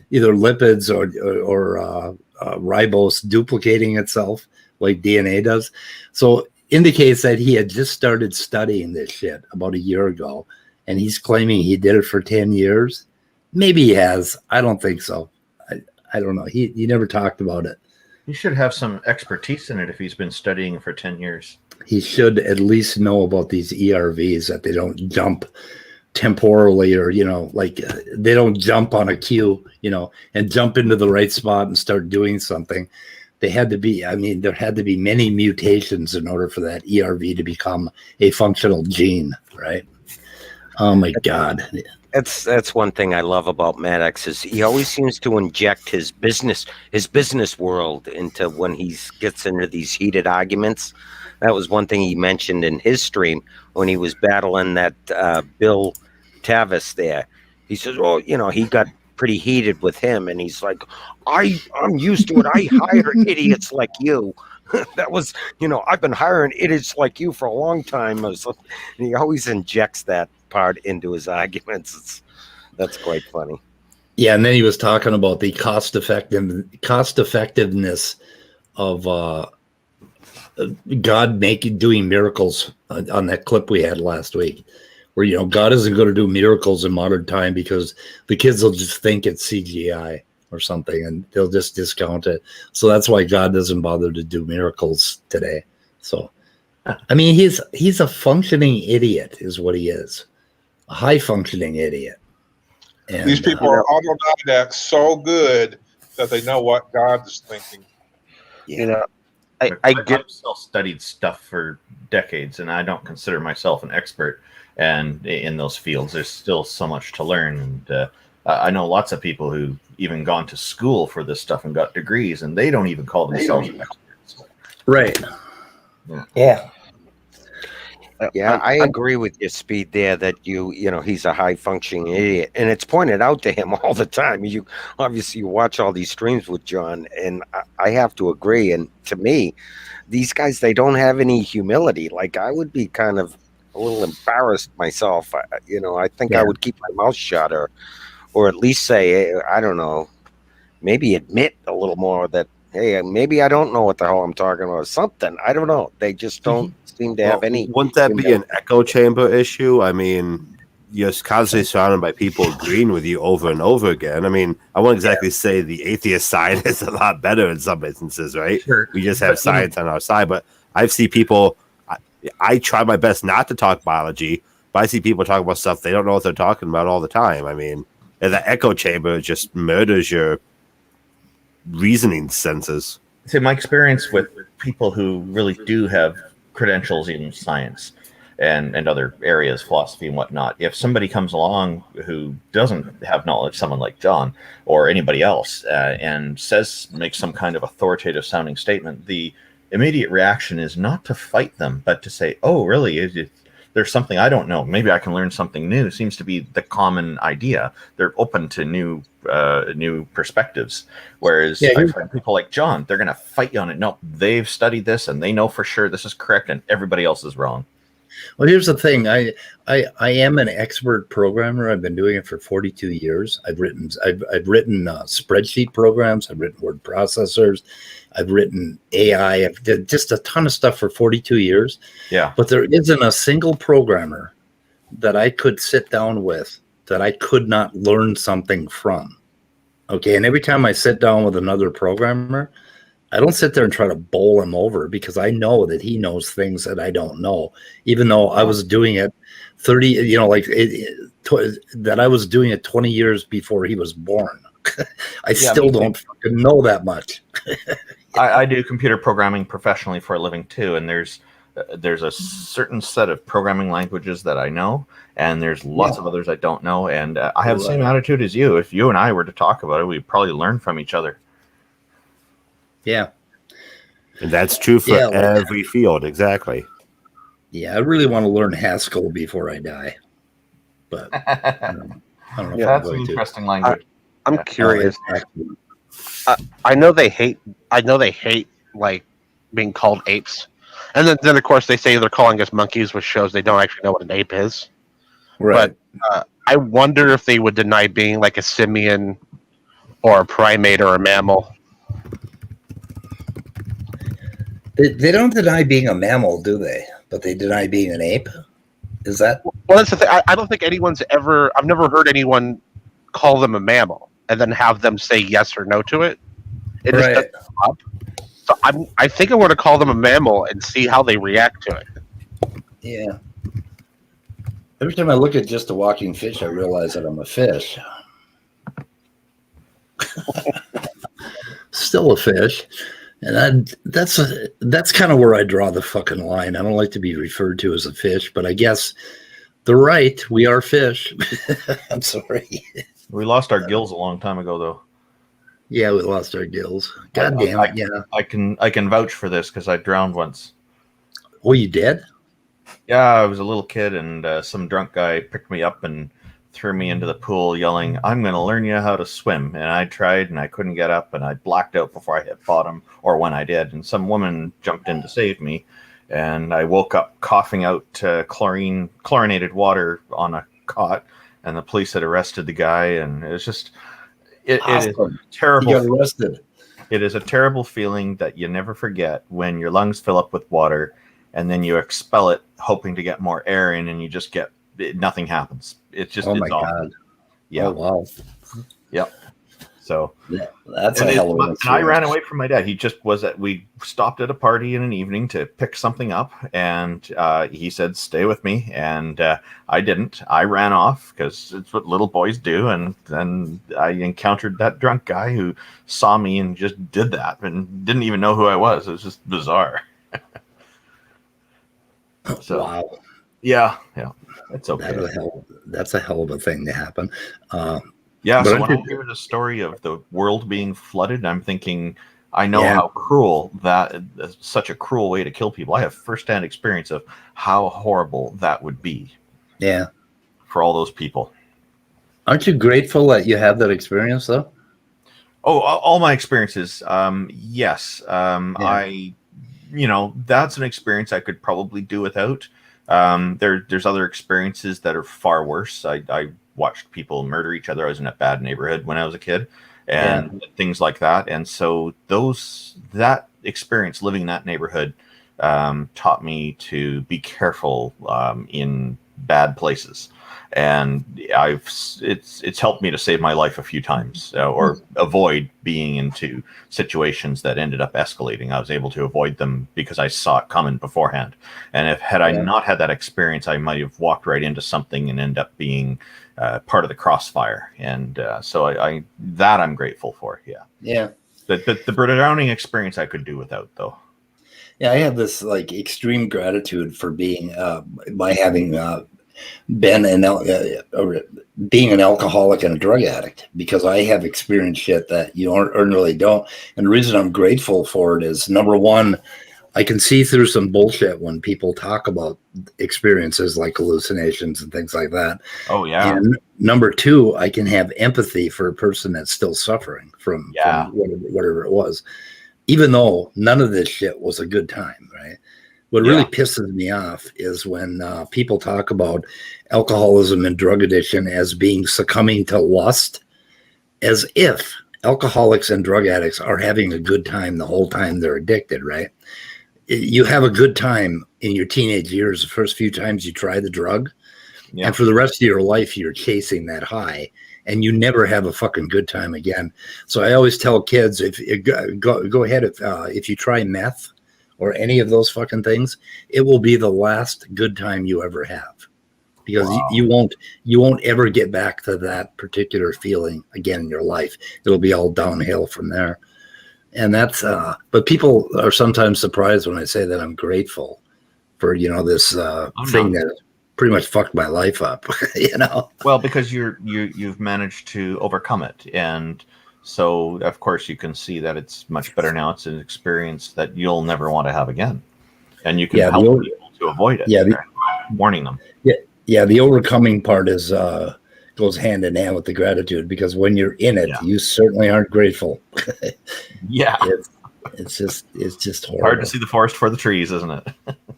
either lipids or ribose duplicating itself like DNA does. So indicates that he had just started studying this shit about a year ago, and he's claiming he did it for 10 years. Maybe he has. I don't think so. I don't know. He never talked about it. He should have some expertise in it if he's been studying for 10 years. He should at least know about these ERVs, that they don't jump temporally, or they don't jump on a cue, and jump into the right spot and start doing something. There had to be many mutations in order for that ERV to become a functional gene, right? Oh my God. That's one thing I love about Maddox, is he always seems to inject his business world into when he gets into these heated arguments. That was one thing he mentioned in his stream when he was battling that Bill TAVIS there. He says, "Oh, he got pretty heated with him," and he's like, I'm used to it. I hire idiots like you." That was, I've been hiring idiots like you for a long time. And he always injects that part into his arguments. That's quite funny. Yeah, and then he was talking about the cost effectiveness of God doing miracles on that clip we had last week, where God isn't going to do miracles in modern time because the kids will just think it's CGI or something, and they'll just discount it. So that's why God doesn't bother to do miracles today. So, I mean, he's a functioning idiot, is what he is, a high functioning idiot. And, these people are autodidacts so good that they know what God is thinking. I've self-studied stuff for decades, and I don't consider myself an expert. And in those fields, there's still so much to learn. And I know lots of people who've even gone to school for this stuff and got degrees, and they don't even call themselves experts. Right. Yeah. Yeah, I agree with your Speed there that he's a high functioning idiot, and it's pointed out to him all the time. You watch all these streams with John, and I have to agree. And to me, these guys, they don't have any humility. Like, I would be kind of a little embarrassed myself. I think I would keep my mouth shut, or at least say, I don't know, maybe admit a little more that, hey, maybe I don't know what the hell I'm talking about, or something. I don't know. They just don't seem to have any. Wouldn't that be an echo chamber issue? I mean, you're constantly surrounded by people agreeing with you over and over again. I mean, I won't exactly say the atheist side is a lot better in some instances, right? Sure. We just have science on our side, but I've seen people. I try my best not to talk biology, but I see people talk about stuff they don't know what they're talking about all the time. I mean, and the echo chamber just murders your reasoning senses. See, my experience with people who really do have credentials in science and other areas, philosophy and whatnot, if somebody comes along who doesn't have knowledge, someone like John or anybody else, and makes some kind of authoritative sounding statement, the immediate reaction is not to fight them, but to say, "Oh, really? There's something I don't know. Maybe I can learn something new." Seems to be the common idea. They're open to new perspectives. Whereas I've heard people like John, they're going to fight you on it. No, they've studied this and they know for sure this is correct, and everybody else is wrong. Well, here's the thing. I am an expert programmer. I've been doing it for 42 years. I've written spreadsheet programs. I've written word processors. I've written AI. I've did just a ton of stuff for 42 years. Yeah. But there isn't a single programmer that I could sit down with that I could not learn something from. Okay. And every time I sit down with another programmer, I don't sit there and try to bowl him over because I know that he knows things that I don't know, even though I was doing it 30, that I was doing it 20 years before he was born. I still don't fucking know that much. I do computer programming professionally for a living too, and there's a certain set of programming languages that I know, and there's lots of others I don't know, and I have the same attitude as you. If you and I were to talk about it, we'd probably learn from each other. Yeah. And that's true for every field, exactly. Yeah, I really want to learn Haskell before I die. But I don't know if that's an interesting language. I'm curious. I know they hate like being called apes. And then of course they say they're calling us monkeys, which shows they don't actually know what an ape is. Right. But I wonder if they would deny being like a simian or a primate or a mammal. They don't deny being a mammal, do they? But they deny being an ape? Is that? Well, that's the thing. I don't think anyone's ever... I've never heard anyone call them a mammal and then have them say yes or no to it. It just doesn't come up. So I think I'm going to call them a mammal and see how they react to it. Yeah. Every time I look at just a walking fish, I realize that I'm a fish. Still a fish. And that's kind of where I draw the fucking line. I don't like to be referred to as a fish, but I guess they're right. We are fish. I'm sorry. We lost our gills a long time ago, though. Yeah, we lost our gills. God damn it! Yeah, I can vouch for this because I drowned once. Oh, you did? Yeah, I was a little kid, and some drunk guy picked me up and threw me into the pool yelling, "I'm going to learn you how to swim." And I tried and I couldn't get up, and I blacked out before I hit bottom, or when I did. And some woman jumped in to save me, and I woke up coughing out chlorinated water on a cot, and the police had arrested the guy. And it was just it is terrible. You got arrested. It is a terrible feeling that you never forget when your lungs fill up with water and then you expel it hoping to get more air in, and you just get nothing happens. It's just my awful. God. Yeah. Oh wow. Yep. So that's a hell of an experience. And I ran away from my dad. He just was at. We stopped at a party in an evening to pick something up, and he said, "Stay with me," and I didn't. I ran off because it's what little boys do, and then I encountered that drunk guy who saw me and just did that and didn't even know who I was. It was just bizarre. So, wow. Yeah. It's okay. That's a hell of a thing to happen. Yeah, so when I hear the story of the world being flooded, I'm thinking, I know how cruel such a cruel way to kill people. I have firsthand experience of how horrible that would be. Yeah. For all those people. Aren't you grateful that you have that experience, though? Oh, all my experiences. Yes. That's an experience I could probably do without. There's other experiences that are far worse. I watched people murder each other. I was in a bad neighborhood when I was a kid, and things like that. And so that experience living in that neighborhood taught me to be careful in bad places. And it's helped me to save my life a few times, or avoid being into situations that ended up escalating. I was able to avoid them because I saw it coming beforehand. And had I not had that experience, I might have walked right into something and end up being part of the crossfire. And so I'm grateful for. Yeah. But the drowning experience I could do without, though. Yeah, I have this like extreme gratitude for being by having being an alcoholic and a drug addict, because I have experienced shit that you ordinarily don't. And the reason I'm grateful for it is, number one, I can see through some bullshit when people talk about experiences like hallucinations and things like that. Oh, yeah. And number two, I can have empathy for a person that's still suffering from whatever it was, even though none of this shit was a good time, right? What really pisses me off is when people talk about alcoholism and drug addiction as being succumbing to lust, as if alcoholics and drug addicts are having a good time the whole time they're addicted, right? You have a good time in your teenage years, the first few times you try the drug, and for the rest of your life, you're chasing that high, and you never have a fucking good time again. So I always tell kids, if go ahead, if you try meth or any of those fucking things, it will be the last good time you ever have, because you won't ever get back to that particular feeling again in your life. It'll be all downhill from there. And that's but people are sometimes surprised when I say that I'm grateful for this thing that pretty much fucked my life up. Well, because you've managed to overcome it, and so of course you can see that it's much better now. It's an experience that you'll never want to have again, and you can help people to avoid it. Warning them. Yeah, the overcoming part is goes hand in hand with the gratitude, because when you're in it, you certainly aren't grateful. It's just horrible. Hard to see the forest for the trees, isn't it?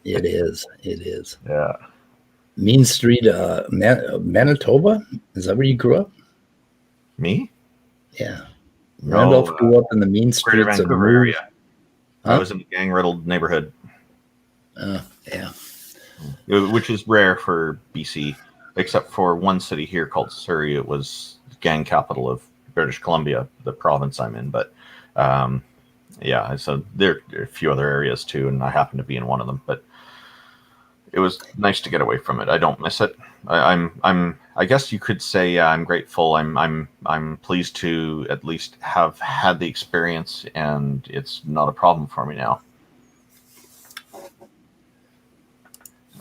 It is. Yeah. Mean Street, Manitoba? Is that where you grew up? Me? Yeah. Randolph grew up in the mean Greater streets Vancouver of area. I was in the gang-riddled neighborhood. Yeah. Which is rare for BC, except for one city here called Surrey. It was gang capital of British Columbia, the province I'm in. But so there are a few other areas too, and I happen to be in one of them. But it was nice to get away from it. I don't miss it. I guess you could say I'm grateful. I'm pleased to at least have had the experience, and it's not a problem for me now.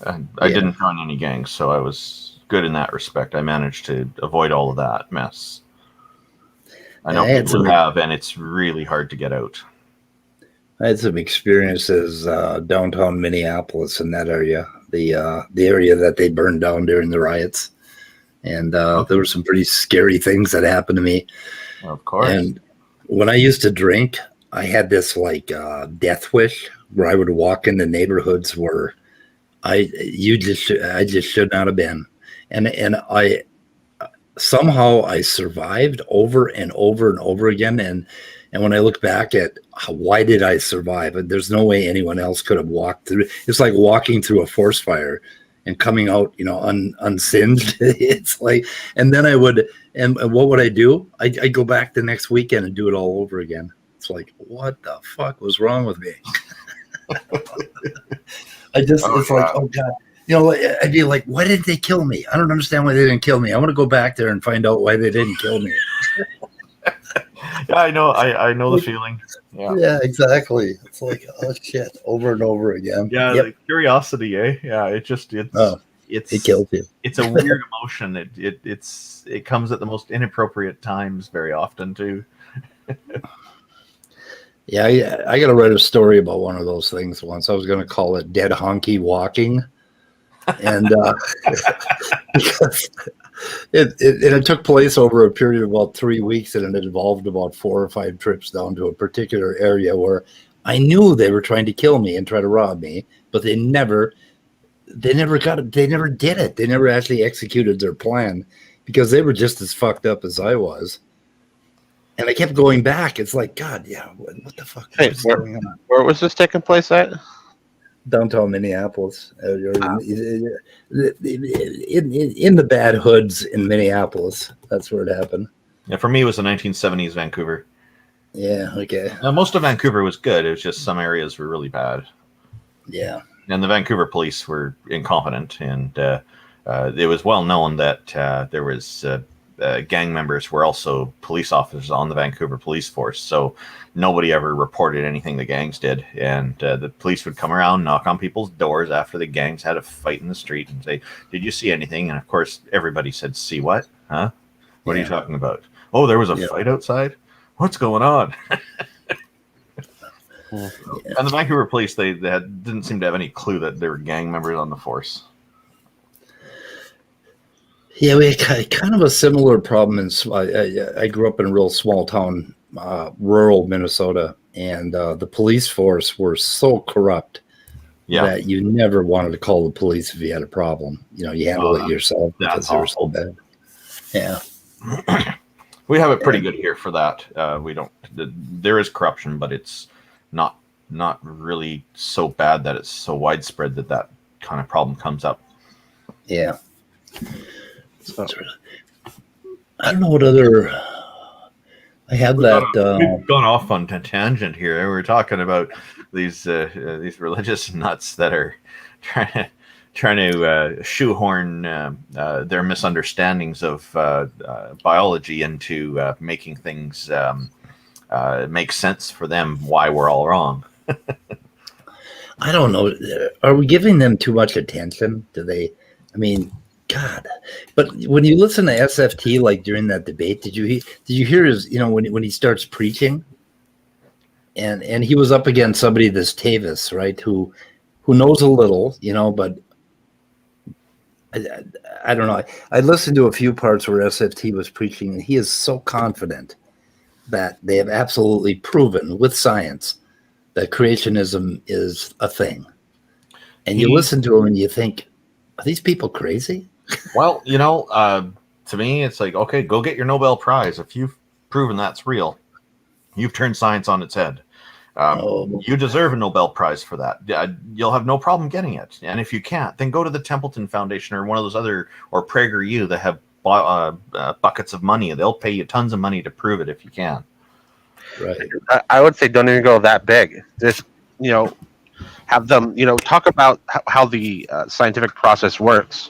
I didn't join any gangs, so I was good in that respect. I managed to avoid all of that mess. I know people who have, and it's really hard to get out. I had some experiences downtown Minneapolis in that area, the area that they burned down during the riots, and there were some pretty scary things that happened to me. Of course. And when I used to drink, I had this death wish where I would walk into neighborhoods where I just should not have been, and I somehow I survived over and over and over again, and when I look back at why did I survive, there's no way anyone else could have walked through. It's like walking through a forest fire and coming out, unsinged. It's like, and then what would I do? I go back the next weekend and do it all over again. It's like, what the fuck was wrong with me? It's like, oh God, I'd be like, why didn't they kill me? I don't understand why they didn't kill me. I want to go back there and find out why they didn't kill me. Yeah, I know. I know the feeling. Yeah, exactly. It's like, oh shit, over and over again. Yeah, the curiosity, eh? Yeah, it kills you. It's a weird emotion. It comes at the most inappropriate times very often too. Yeah, I got to write a story about one of those things once. I was going to call it Dead Honky Walking. And because it took place over a period of about 3 weeks, and it involved about 4 or 5 trips down to a particular area where I knew they were trying to kill me and try to rob me, but they never did it. They never actually executed their plan, because they were just as fucked up as I was. And I kept going back. It's like, God, what the fuck is going on? Where was this taking place at? Downtown Minneapolis. In the bad hoods in Minneapolis. That's where it happened. Yeah, for me, it was the 1970s Vancouver. Yeah, okay. Now, most of Vancouver was good. It was just some areas were really bad. Yeah. And the Vancouver police were incompetent, and it was well known that there was gang members were also police officers on the Vancouver police force. So nobody ever reported anything the gangs did. And the police would come around, knock on people's doors after the gangs had a fight in the street and say, did you see anything? And of course, everybody said, see what? Huh? What are you talking about? Oh, there was a fight outside? What's going on? And the Vancouver police, they didn't seem to have any clue that there were gang members on the force. Yeah, we had kind of a similar problem. I grew up in a real small town, rural Minnesota, and the police force were so corrupt that you never wanted to call the police if you had a problem. You know, you handle it yourself because that's they were so awful. bad. Yeah. We have it pretty good here for that. We don't. There is corruption, but it's not really so bad that it's so widespread that kind of problem comes up. Yeah. So, I don't know what other. I had We've gone off on a tangent here. We were talking about these religious nuts that are trying to shoehorn their misunderstandings of biology into making things make sense for them. Why we're all wrong. I don't know. Are we giving them too much attention? Do they? I mean, God. But when you listen to SFT, like during that debate, did you hear his? You know, when he starts preaching, and he was up against somebody, this TAVIS, right? Who knows a little, you know, but I don't know. I listened to a few parts where SFT was preaching, and he is so confident that they have absolutely proven with science that creationism is a thing. And you listen to him and you think, are these people crazy? Well, you know, to me, it's like, okay, go get your Nobel Prize. If you've proven that's real, you've turned science on its head. You deserve a Nobel Prize for that. You'll have no problem getting it. And if you can't, then go to the Templeton Foundation or one of those other, or PragerU that have buckets of money. They'll pay you tons of money to prove it if you can. Right. I would say don't even go that big. Just, you know, have them, you know, talk about how the scientific process works.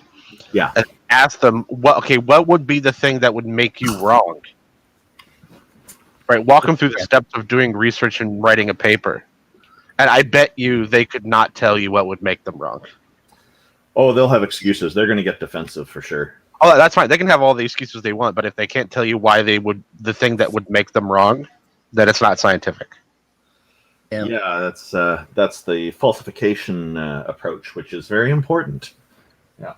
Yeah. And ask them, what would be the thing that would make you wrong? Right. Walk them through the steps of doing research and writing a paper. And I bet you they could not tell you what would make them wrong. Oh, they'll have excuses. They're going to get defensive for sure. Oh, that's fine. They can have all the excuses they want, but if they can't tell you why they would, the thing that would make them wrong, then it's not scientific. Yeah, that's the falsification approach, which is very important. Yeah.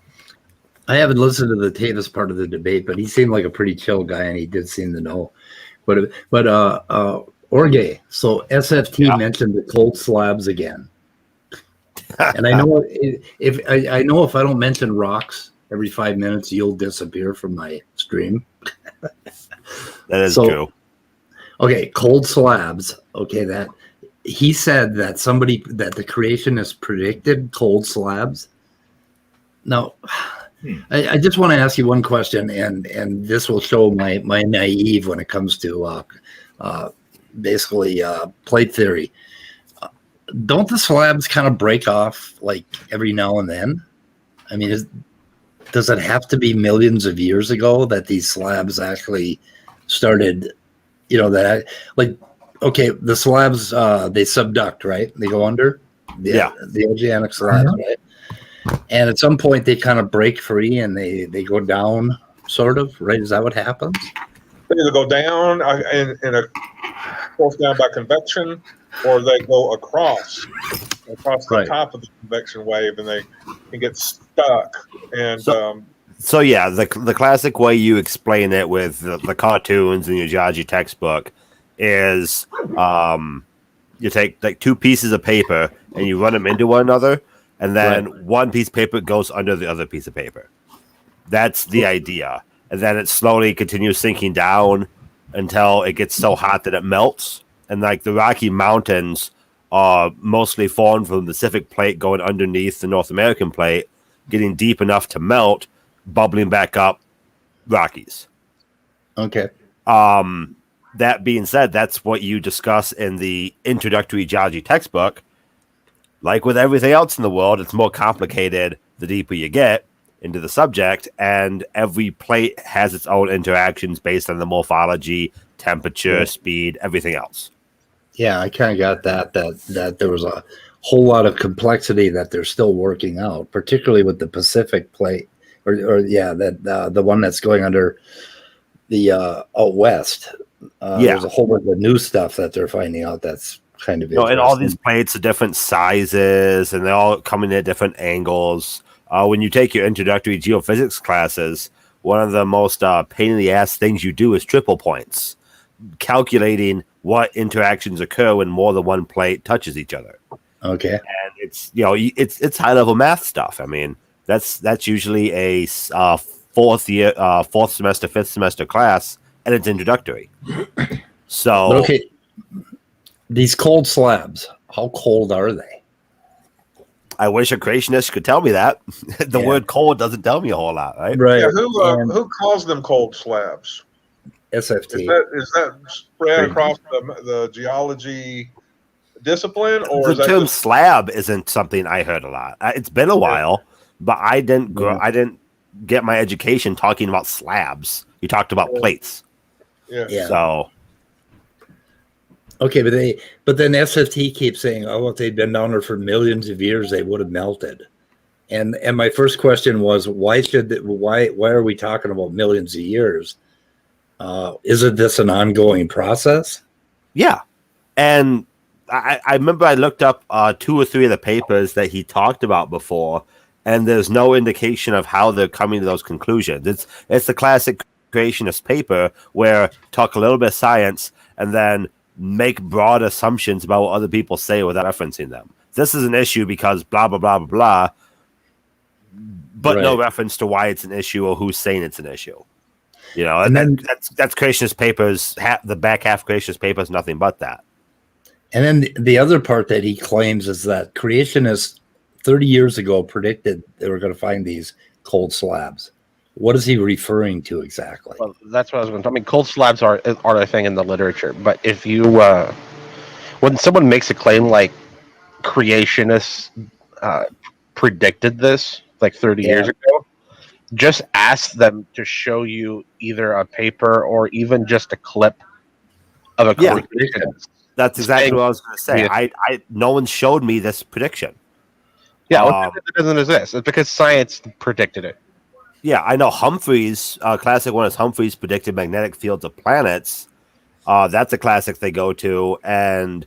I haven't listened to the TAVIS part of the debate, but he seemed like a pretty chill guy, and he did seem to know. But Orge, so SFT mentioned the cold slabs again, and I know if I don't mention rocks every 5 minutes, you'll disappear from my stream. That is true. Okay, cold slabs. Okay, that he said that that the creationists predicted cold slabs. Now, I just want to ask you one question, and this will show my naive when it comes to basically plate theory. Don't the slabs kind of break off like every now and then? I mean, does it have to be millions of years ago that these slabs actually started? You know, that like, okay, the slabs they subduct, right? They go under. The oceanic slabs, right? And at some point they kind of break free and they go down, sort of, right? Is that what happens? They either go down in a force down by convection, or they go across the top of the convection wave, and they can get stuck. And so yeah, the classic way you explain it with the cartoons in your geology textbook is you take like two pieces of paper and you run them into one another, and then one piece of paper goes under the other piece of paper. That's the idea. And then it slowly continues sinking down until it gets so hot that it melts. And like the Rocky Mountains are mostly formed from the Pacific plate going underneath the North American plate, getting deep enough to melt, bubbling back up Rockies. Okay. That being said, that's what you discuss in the introductory geology textbook. Like with everything else in the world, it's more complicated the deeper you get into the subject, and every plate has its own interactions based on the morphology, temperature, speed, everything else. Yeah, I kind of got that there was a whole lot of complexity that they're still working out, particularly with the Pacific plate, the one that's going under the out west. There's a whole bunch of new stuff that they're finding out that's kind of interesting. And all these plates are different sizes, and they all come in at different angles. When you take your introductory geophysics classes, one of the most pain in the ass things you do is triple points, calculating what interactions occur when more than one plate touches each other. Okay. And it's it's high level math stuff. I mean, that's usually a fourth semester, fifth semester class, and it's introductory. So, But okay, these cold slabs, how cold are they? I wish a creationist could tell me that. The word cold doesn't tell me a whole lot, right? Right. Yeah, who calls them cold slabs? SFT. Is that spread across the geology discipline, or The is that term just, slab isn't something I heard a lot. It's been a while, but I didn't get my education talking about slabs. You talked about plates. Yeah. So okay, but then SFT keeps saying, oh, if they'd been down there for millions of years, they would have melted. And my first question was, why are we talking about millions of years? Isn't this an ongoing process? yeah, and I remember I looked up 2 or 3 of the papers that he talked about before, and there's no indication of how they're coming to those conclusions. It's the classic creationist paper where talk a little bit of science and then make broad assumptions about what other people say without referencing them. This is an issue because blah blah blah blah blah, but no reference to why it's an issue or who's saying it's an issue. And then that's creationist papers. The back half creationist papers, nothing but that. And then the other part that he claims is that creationists 30 years ago predicted they were going to find these cold slabs. What is he referring to exactly? Well, that's what I was going to. I mean, cold slabs are a thing in the literature, but if you when someone makes a claim like creationists predicted this like 30 years ago, just ask them to show you either a paper or even just a clip of a creationist. That's exactly what I was going to say. I no one showed me this prediction. Yeah, it doesn't exist. It's because science predicted it. Yeah, I know Humphreys. Classic one is Humphreys predicted magnetic fields of planets. That's a classic they go to, and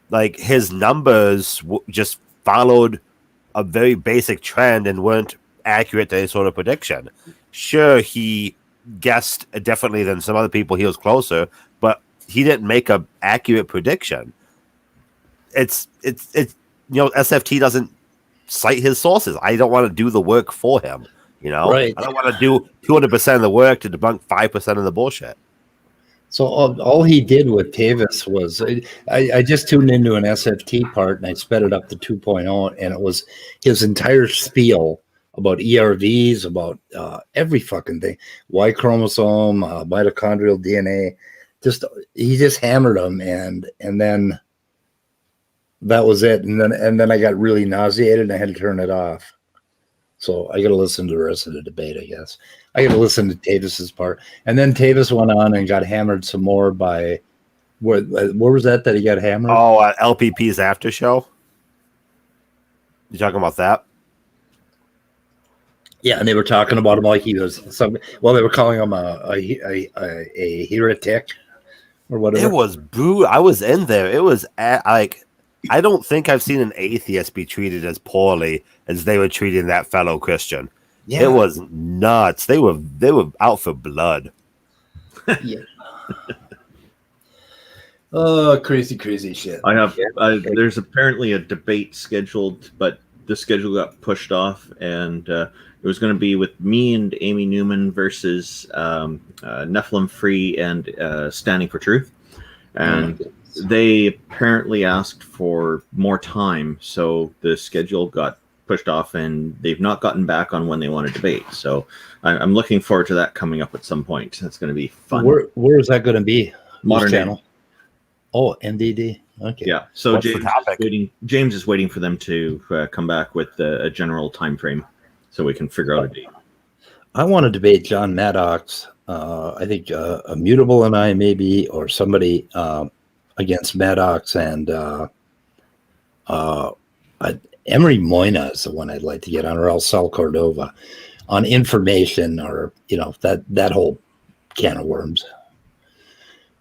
like his numbers just followed a very basic trend and weren't accurate to any sort of prediction. Sure, he guessed differently than some other people. He was closer, but he didn't make an accurate prediction. It's SFT doesn't cite his sources. I don't want to do the work for him. Right. I don't want to do 200% of the work to debunk 5% of the bullshit. So all he did with TAVIS was I just tuned into an SFT part and I sped it up to 2.0, and it was his entire spiel about ERVs, about every fucking thing, Y chromosome, mitochondrial DNA. He just hammered them, and then that was it. And then I got really nauseated and I had to turn it off. So I got to listen to the rest of the debate, I guess. I got to listen to Tavis's part. And then Tavis went on and got hammered some more by, where was that he got hammered? Oh, LPP's after show? You talking about that? Yeah, and they were talking about him like he was they were calling him a heretic or whatever. It was brutal. I was in there. It was I don't think I've seen an atheist be treated as poorly as they were treating that fellow Christian. Yeah. It was nuts. They were out for blood. Yeah. Oh, crazy shit. I have. There's apparently a debate scheduled, but the schedule got pushed off, and it was going to be with me and Amy Newman versus Nephilim Free and Standing for Truth, and they apparently asked for more time, so the schedule got pushed off, and they've not gotten back on when they want to debate. So I'm looking forward to that coming up at some point. That's going to be fun. Where is that going to be? Modern channel. Oh, MDD. Okay. Yeah. So James is waiting for them to come back with a general time frame, so we can figure out a date. I want to debate John Maddox. I think Immutable and I maybe, or somebody against Maddox, and Emery Moyna is the one I'd like to get on, or else Sal Cordova, on information, or that whole can of worms.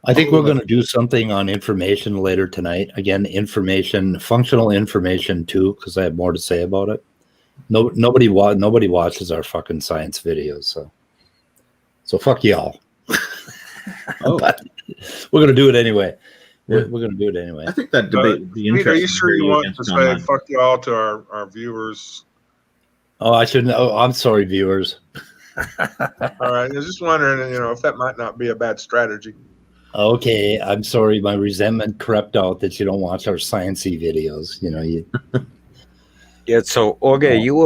I think we're going to do something on information later tonight. Again, information, functional information too, because I have more to say about it. Nobody watches our fucking science videos, so fuck y'all. But we're going to do it anyway. We're going to do it anyway. I think that debate would be Pete, interesting. are you sure you want to say online. fuck y'all to our viewers? Oh, I shouldn't. Oh, I'm sorry, viewers. All right. I was just wondering, if that might not be a bad strategy. Okay, I'm sorry. My resentment crept out that you don't watch our sciencey videos. Yeah, so Orge, you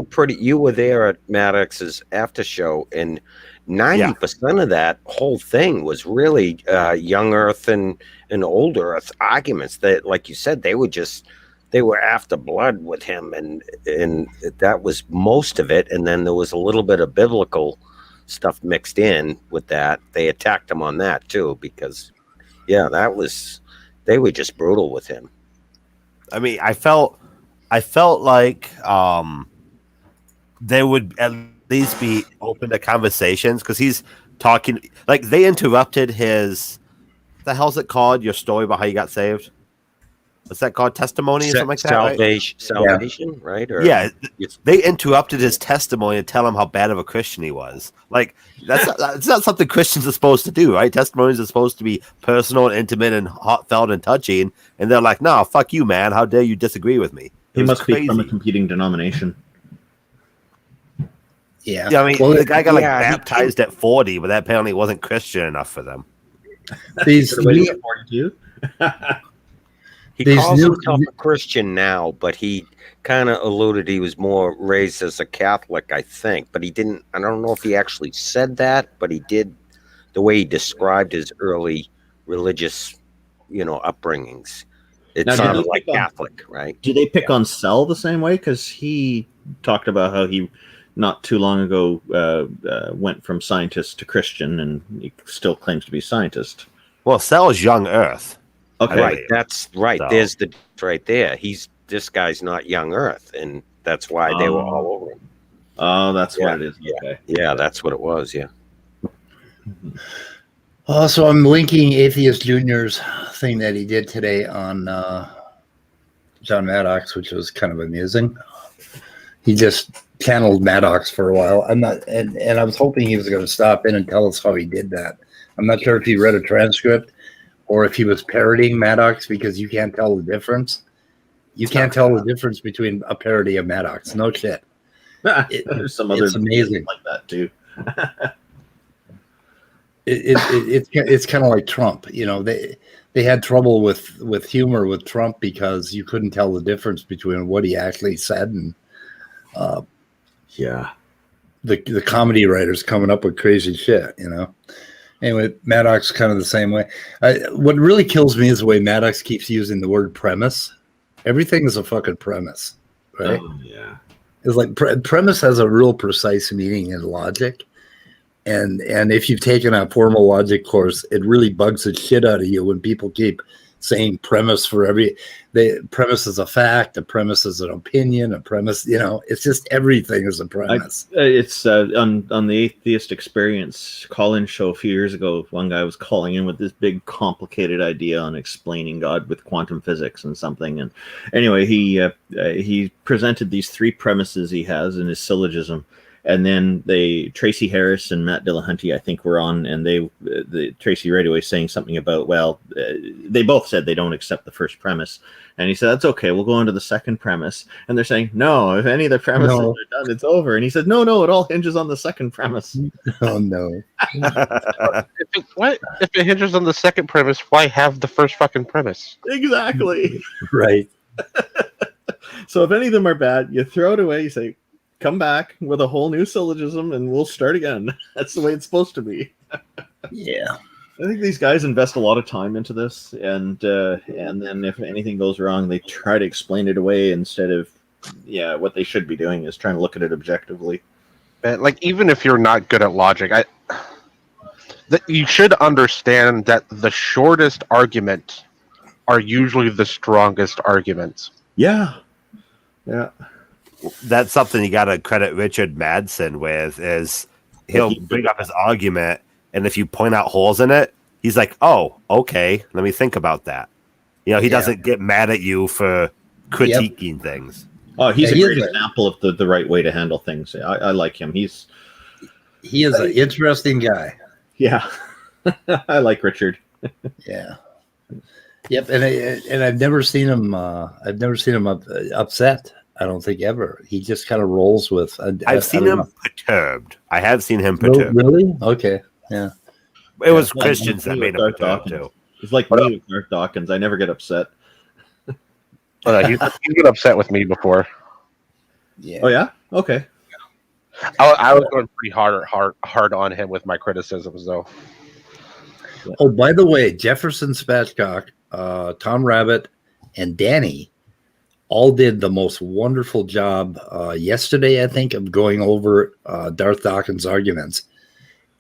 were there at Maddox's after show, and 90% of that whole thing was really young Earth and old Earth arguments. That, like you said, they were after blood with him, and that was most of it. And then there was a little bit of biblical stuff mixed in with that. They attacked him on that too, because they were just brutal with him. I mean, I felt like they would at least be open to conversations, because he's talking like they interrupted his, the hell's it called? Your story about how you got saved? What's that called? Testimony or something like that? Salvation, right? Or they interrupted his testimony to tell him how bad of a Christian he was. Like that's not something Christians are supposed to do, right? Testimonies are supposed to be personal and intimate and heartfelt and touching, and they're like, "No, fuck you, man! How dare you disagree with me?" He must be from a competing denomination. Yeah. I mean, the guy got baptized at 40, but that apparently wasn't Christian enough for them. These He calls himself a Christian now, but he kind of alluded he was more raised as a Catholic, I think. But he didn't. I don't know if he actually said that, but he did. The way he described his early religious, upbringings, it sounded like Catholic, right? Do they pick on Cell the same way? Because he talked about how he, not too long ago, went from scientist to Christian, and he still claims to be scientist. Well, Cell is young Earth. Okay, right. That's right. So. There's the right there. This guy's not young Earth, and that's why they were all over him. Oh, that's what it is. Okay. Yeah, that's what it was. Yeah. So I'm linking Atheist Jr.'s thing that he did today on John Maddox, which was kind of amusing. He just channeled Maddox for a while. I'm not, and I was hoping he was going to stop in and tell us how he did that. I'm not sure if he read a transcript or if he was parroting Maddox, because you can't tell the difference. You can't tell the difference between a parody of Maddox. No shit. There's some other amazing like that too. It's kind of like Trump. They had trouble with humor with Trump because you couldn't tell the difference between what he actually said and the comedy writers coming up with crazy shit. Anyway, Maddox kind of the same way. What really kills me is the way Maddox keeps using the word premise. Everything is a fucking premise, right? Oh, yeah. It's like premise has a real precise meaning in logic. And if you've taken a formal logic course, it really bugs the shit out of you when people keep saying premise for the premise is a fact, a premise is an opinion, a premise, it's just everything is a premise. It's on the Atheist Experience call-in show a few years ago. One guy was calling in with this big complicated idea on explaining God with quantum physics and something. And anyway, he presented these three premises he has in his syllogism. And then Tracy Harris and Matt Dillahunty, I think, were on, and Tracy right away saying something about, they both said they don't accept the first premise. And he said, that's okay, we'll go on to the second premise. And they're saying, no, if any of the premises are done, it's over. And he said, no, it all hinges on the second premise. Oh, no. If it hinges on the second premise, why have the first fucking premise? Exactly. Right. So if any of them are bad, you throw it away, you say, come back with a whole new syllogism and we'll start again. That's the way it's supposed to be. Yeah. I think these guys invest a lot of time into this, and then if anything goes wrong, they try to explain it away instead of what they should be doing is trying to look at it objectively. Like, even if you're not good at logic, you should understand that the shortest arguments are usually the strongest arguments. Yeah. That's something you got to credit Richard Madsen with, is he'll bring up his argument, and if you point out holes in it, he's like, oh, okay, let me think about that. He doesn't get mad at you for critiquing things. Oh, he's a great example of the right way to handle things. I like him. He is an interesting guy. Yeah. I like Richard. Yeah. Yep, and I've never seen him. Upset. I don't think ever. He just kind of rolls with. I've seen him perturbed. I have seen him No, perturbed. really? Okay. Yeah. It was like Christians me that with made him Darth perturbed Dawkins. too. It's like me with Darth Dawkins. I never get upset. He's been upset with me before. Yeah. Oh yeah. Okay. I was going pretty hard on him with my criticisms, though. Oh, by the way, Jefferson Spatchcock, Tom Rabbittt, and Danny all did the most wonderful job yesterday, I think, of going over Darth Dawkins' arguments.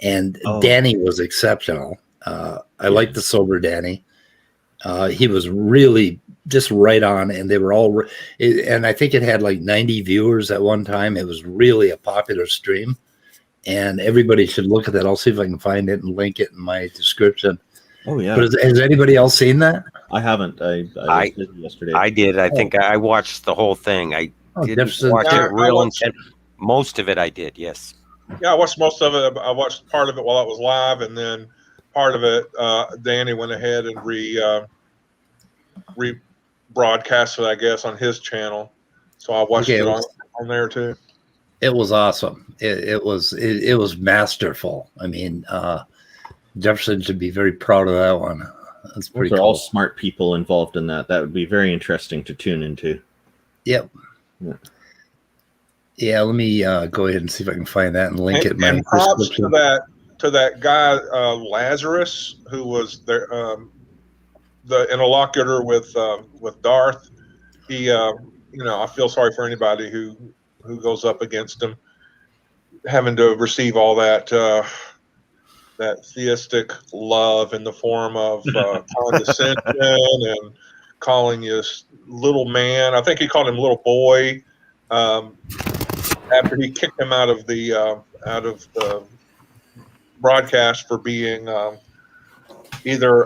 And Danny was exceptional. I like the sober Danny. He was really just right on, and they were all. And I think it had like 90 viewers at one time. It was really a popular stream, and everybody should look at that. I'll see if I can find it and link it in my description. Oh yeah. But has anybody else seen that? I haven't. I was busy yesterday. I did. I think I watched the whole thing. I didn't watch it real intent. Most of it I did. Yes. Yeah, I watched most of it. I watched part of it while it was live, and then part of it, Danny went ahead and rebroadcast it, I guess, on his channel. So I watched it on there too. It was awesome. It was masterful. I mean, Jefferson should be very proud of that one. That's pretty Those are cool. all smart people involved in that. That would be very interesting to tune into. Yep. Yeah, let me go ahead and see if I can find that and link it in my And props description. to that guy Lazarus, who was there, the interlocutor with Darth. He, I feel sorry for anybody who goes up against him, having to receive all that that theistic love in the form of condescension and calling you little man. I think he called him little boy. After he kicked him out of the broadcast for being either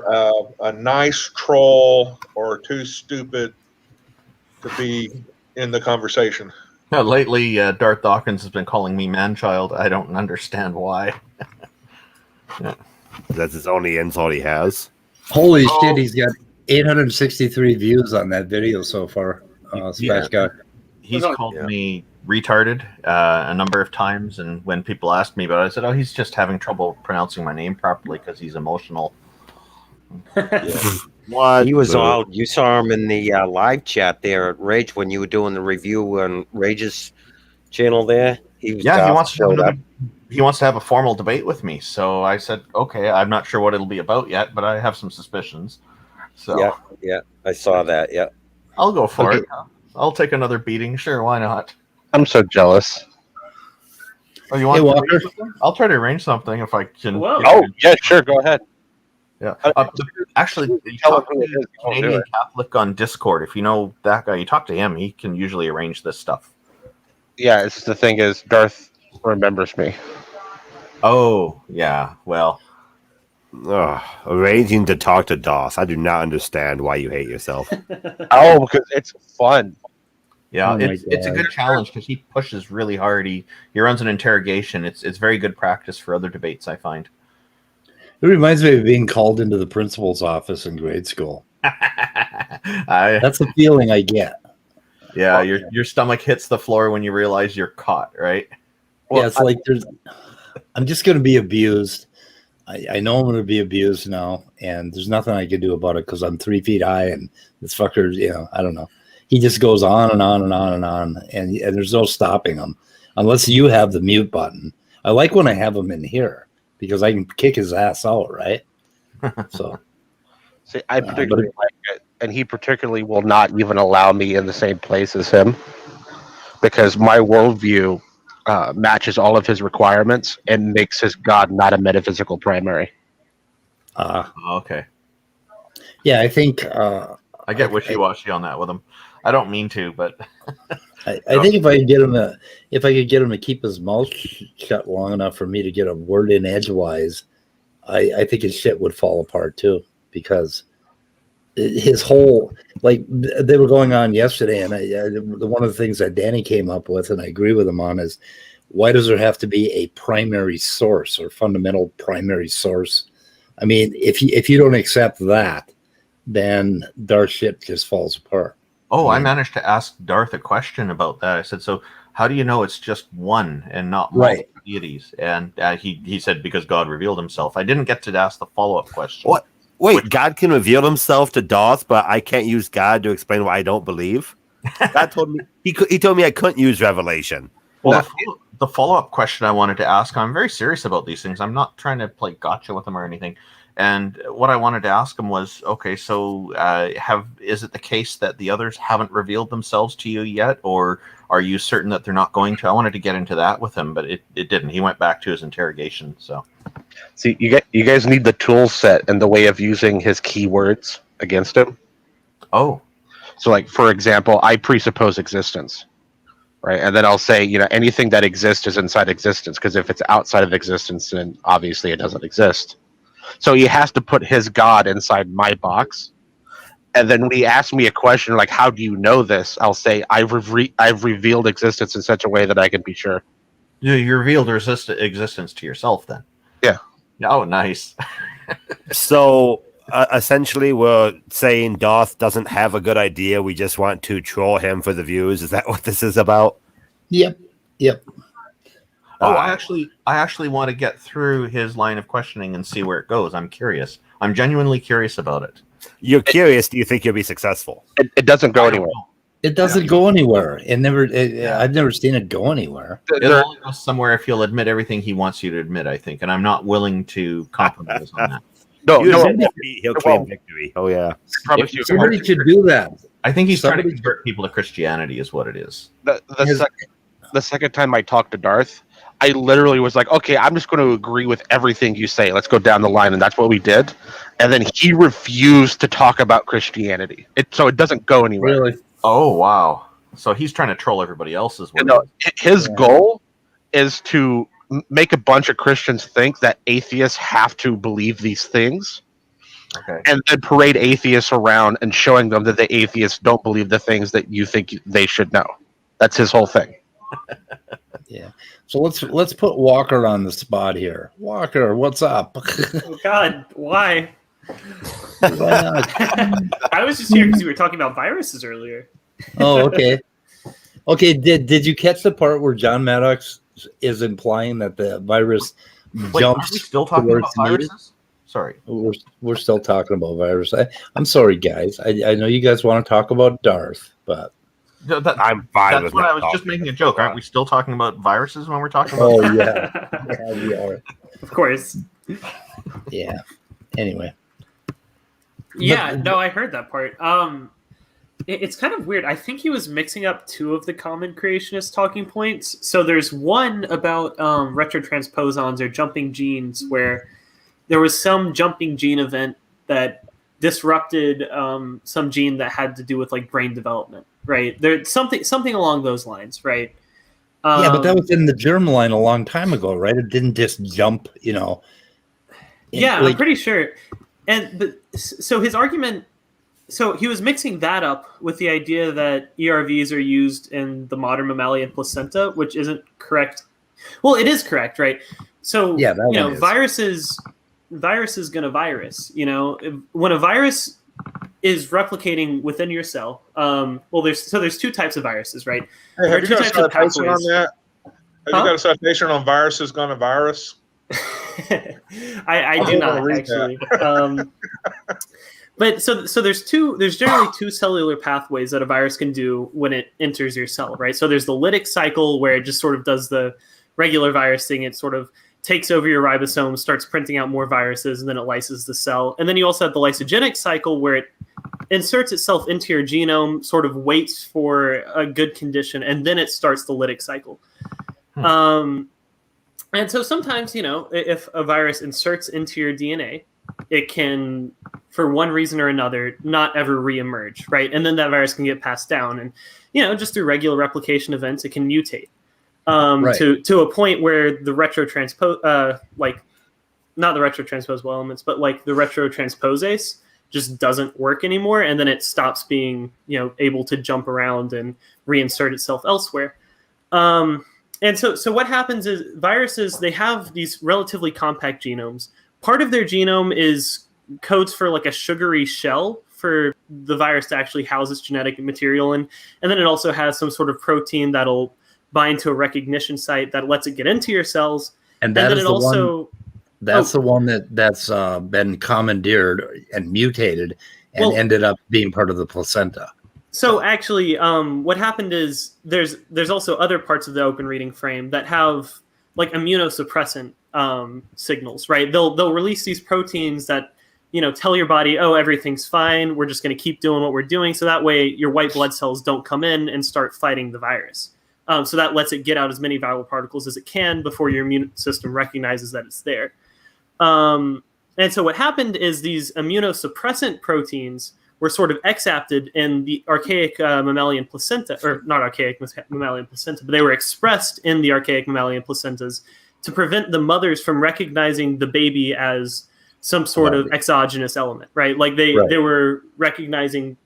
a nice troll or too stupid to be in the conversation. Lately, Darth Dawkins has been calling me man-child. I don't understand why. That's his only insult he has. Holy shit, he's got 863 views on that video so far. Spatchcock. He's called me retarded a number of times, and when people asked me about it, I said, "Oh, he's just having trouble pronouncing my name properly because he's emotional." What? He was all. You saw him in the live chat there at Rage when you were doing the review on Rage's channel. There, he was. Yeah, he wants to have a formal debate with me. So I said, "Okay, I'm not sure what it'll be about yet, but I have some suspicions." So yeah, I saw that. Yeah, I'll go for it. I'll take another beating. Sure, why not? I'm so jealous. Oh, you want to arrange something? I'll try to arrange something if I can. Oh, yeah, sure. Go ahead. Yeah. Actually, you talk to the Canadian Catholic on Discord. If you know that guy, you talk to him. He can usually arrange this stuff. Yeah, it's the thing is, Darth remembers me. Oh, yeah. Well, arranging to talk to Darth. I do not understand why you hate yourself. Oh, because it's fun. Yeah, it's a good challenge because he pushes really hard. He runs an interrogation. It's very good practice for other debates, I find. It reminds me of being called into the principal's office in grade school. That's the feeling I get. Yeah, your stomach hits the floor when you realize you're caught, right? Well, yeah, it's like I'm just going to be abused. I know I'm going to be abused now, and there's nothing I can do about it because I'm 3 feet high, and this fucker, I don't know. He just goes on and on and on and on, and there's no stopping him unless you have the mute button. I like when I have him in here because I can kick his ass out, right? So, see, I particularly like it, and he particularly will not even allow me in the same place as him because my worldview matches all of his requirements and makes his God not a metaphysical primary. Okay. Yeah, I think I get wishy-washy on that with him. I don't mean to, but I think if I could get him to keep his mouth shut long enough for me to get a word in edgewise, I think his shit would fall apart too, because his whole, like, they were going on yesterday, and one of the things that Danny came up with, and I agree with him on, is why does there have to be a primary source or fundamental primary source? I mean, if you don't accept that, then Darth ship just falls apart. Oh, I managed to ask Darth a question about that. I said, so how do you know it's just one and not multiple deities? And he said, because God revealed himself. I didn't get to ask the follow-up question. What? Wait, God can reveal himself to Darth, but I can't use God to explain why I don't believe? God told me he told me I couldn't use revelation. Well, the follow-up question I wanted to ask, I'm very serious about these things. I'm not trying to play gotcha with them or anything. And what I wanted to ask him was, okay, so is it the case that the others haven't revealed themselves to you yet, or are you certain that they're not going to? I wanted to get into that with him, but it didn't. He went back to his interrogation. So, see, you guys need the tool set and the way of using his keywords against him. Oh, so like for example, I presuppose existence, right? And then I'll say, anything that exists is inside existence, because if it's outside of existence, then obviously it doesn't exist. So he has to put his God inside my box. And then when he asks me a question like, how do you know this? I'll say, I've revealed existence in such a way that I can be sure. You revealed existence to yourself then? Yeah. Oh, nice. So essentially we're saying Darth doesn't have a good idea. We just want to troll him for the views. Is that what this is about? Yep. Oh, I actually want to get through his line of questioning and see where it goes. I'm curious. I'm genuinely curious about it. You're curious. Do you think you'll be successful? It doesn't go anywhere. It doesn't go anywhere. I've never seen it go anhe'where. It'll only go somewhere if you'll admit everything he wants you to admit, I think. And I'm not willing to compromise on that. He'll claim victory. Oh, yeah. Somebody should do that. I think he's trying to convert people to Christianity is what it is. The second time I talked to Darth, I literally was like, okay, I'm just going to agree with everything you say. Let's go down the line. And that's what we did. And then he refused to talk about Christianity. So it doesn't go anywhere. Really? Oh, wow. So he's trying to troll everybody else as well. No, his goal is to make a bunch of Christians think that atheists have to believe these things. Okay. And then parade atheists around and showing them that the atheists don't believe the things that you think they should know. That's his whole thing. Yeah. So let's put Walker on the spot here. Walker, what's up? Oh God, why? Why not? I was just here because we were talking about viruses earlier. Oh, okay. Okay, did you catch the part where John Maddox is implying that the virus jumps? Are we still talking about viruses? Sorry. We're still talking about virus. I'm sorry, guys. I know you guys want to talk about Darth, but I'm fine with that. I was talking. just making a joke. Aren't we still talking about viruses when we're talking about? Oh yeah, yeah, we are. Of course. Yeah. Anyway. Yeah. No, I heard that part. It's kind of weird. I think he was mixing up two of the common creationist talking points. So there's one about retrotransposons or jumping genes, where there was some jumping gene event that disrupted some gene that had to do with like brain development, right? There's something along those lines, right? Yeah, but that was in the germline a long time ago, right? It didn't just jump, Yeah, I'm pretty sure. So his argument, so he was mixing that up with the idea that ERVs are used in the modern mammalian placenta, which isn't correct. Well, it is correct, right? So yeah, that virus is gonna virus. When a virus is replicating within your cell, there's two types of viruses, right? Hey, have you got a citation on that? Have you Huh? got a citation on viruses gonna virus? I do not actually. But so there's generally two cellular pathways that a virus can do when it enters your cell, right? So there's the lytic cycle, where it just sort of does the regular virus thing. It sort of takes over your ribosome, starts printing out more viruses, and then it lyses the cell. And then you also have the lysogenic cycle, where it inserts itself into your genome, sort of waits for a good condition, and then it starts the lytic cycle. And so sometimes, if a virus inserts into your DNA, it can, for one reason or another, not ever reemerge, right? And then that virus can get passed down. And, just through regular replication events, it can mutate to a point where the not the retrotransposable elements, but like the retrotransposase just doesn't work anymore. And then it stops being, able to jump around and reinsert itself elsewhere. And so what happens is viruses, they have these relatively compact genomes. Part of their genome is codes for like a sugary shell for the virus to actually house its genetic material in. And then it also has some sort of protein that'll bind to a recognition site that lets it get into your cells. And that then is it the also one. That's the one that's been commandeered and mutated and ended up being part of the placenta. So actually, what happened is there's also other parts of the open reading frame that have like immunosuppressant signals, right? They'll release these proteins that, you know, tell your body, oh, everything's fine. We're just going to keep doing what we're doing. So that way your white blood cells don't come in and start fighting the virus. So that lets it get out as many viral particles as it can before your immune system recognizes that it's there. And so what happened is these immunosuppressant proteins were sort of exapted in the archaic mammalian placenta, or not archaic mammalian placenta, but they were expressed in the archaic mammalian placentas to prevent the mothers from recognizing the baby as some sort of exogenous element, right? Like they were recognizing,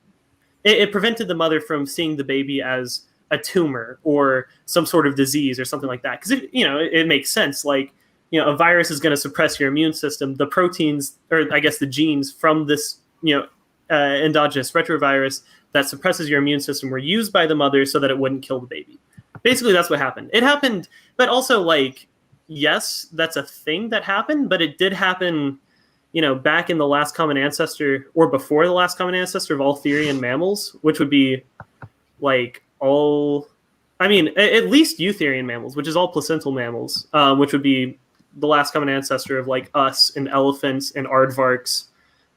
it prevented the mother from seeing the baby as a tumor or some sort of disease or something like that. Because, you know, it makes sense. Like, you know, a virus is going to suppress your immune system. The proteins, or I guess the genes from this, you know, endogenous retrovirus that suppresses your immune system were used by the mother so that it wouldn't kill the baby. Basically, that's what happened. It happened, but also, like, yes, that's a thing that happened, but it did happen, you know, back in the last common ancestor or before the last common ancestor of all Therian mammals, which would be like all, I mean, at least eutherian mammals, which is all placental mammals, which would be the last common ancestor of like us and elephants and aardvarks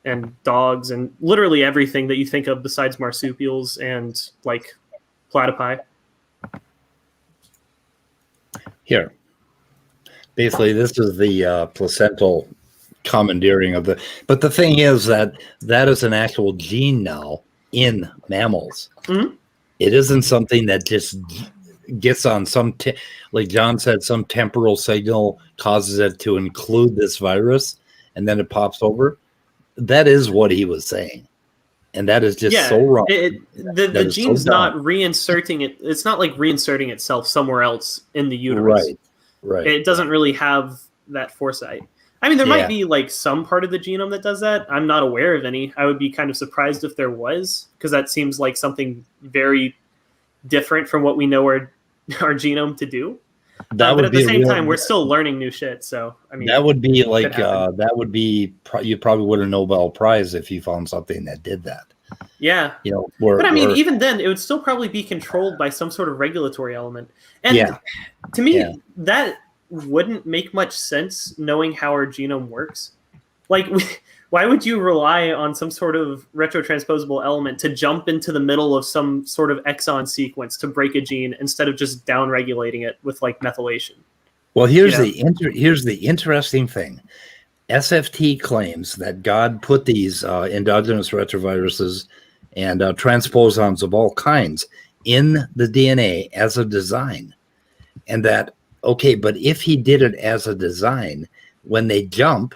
and dogs and literally everything that you think of besides marsupials and like platypi. Here, basically, this is the placental commandeering of the. But the thing is that is an actual gene now in mammals. Mm-hmm. It isn't something that just gets on some, like John said, some temporal signal causes it to include this virus, and then it pops over. That is what he was saying, and that is just so wrong. The gene's not reinserting it. It's not like reinserting itself somewhere else in the uterus. Right. It doesn't really have that foresight. I mean, there might be like some part of the genome that does that. I'm not aware of any. I would be kind of surprised if there was, because that seems like something very different from what we know our genome to do. But at the same time, we're still learning new shit. So, I mean, that would be like, you probably win a Nobel Prize if you found something that did that. Yeah. You know, but I mean, even then, it would still probably be controlled by some sort of regulatory element. And to me, that wouldn't make much sense knowing how our genome works. Like, why would you rely on some sort of retrotransposable element to jump into the middle of some sort of exon sequence to break a gene instead of just down-regulating it with like methylation? Well, here's the interesting thing. SFT claims that God put these endogenous retroviruses and transposons of all kinds in the DNA as a design. And that, okay, but if he did it as a design, when they jump,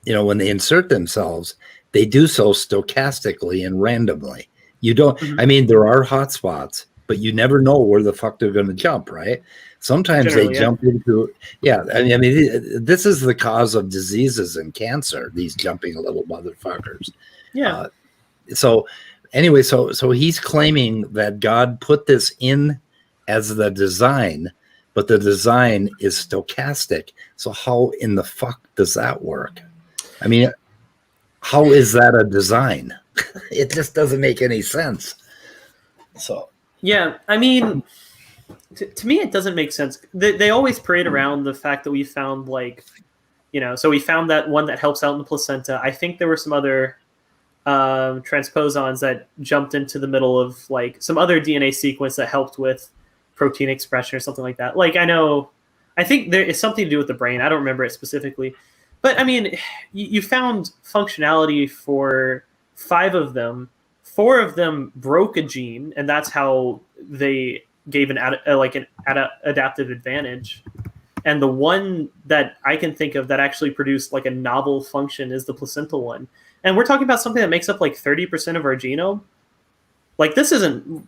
you know, when they insert themselves, they do so stochastically and randomly. You don't, I mean, there are hotspots, but you never know where the fuck they're going to jump, right? Sometimes they jump into, I mean, this is the cause of diseases and cancer, these jumping little motherfuckers. Yeah. So anyway, so he's claiming that God put this in as the design, but the design is stochastic. So how in the fuck does that work? I mean, how is that a design? It just doesn't make any sense. So yeah, I mean, to me, it doesn't make sense. They always parade around the fact that we found, like, you know, so we found that one that helps out in the placenta. I think there were some other transposons that jumped into the middle of like some other DNA sequence that helped with protein expression or something like that. Like, I think there is something to do with the brain. I don't remember it specifically. But I mean, you found functionality for 5 of them. 4 of them broke a gene, and that's how they gave an adaptive advantage. And the one that I can think of that actually produced like a novel function is the placental one. And we're talking about something that makes up like 30% of our genome. Like,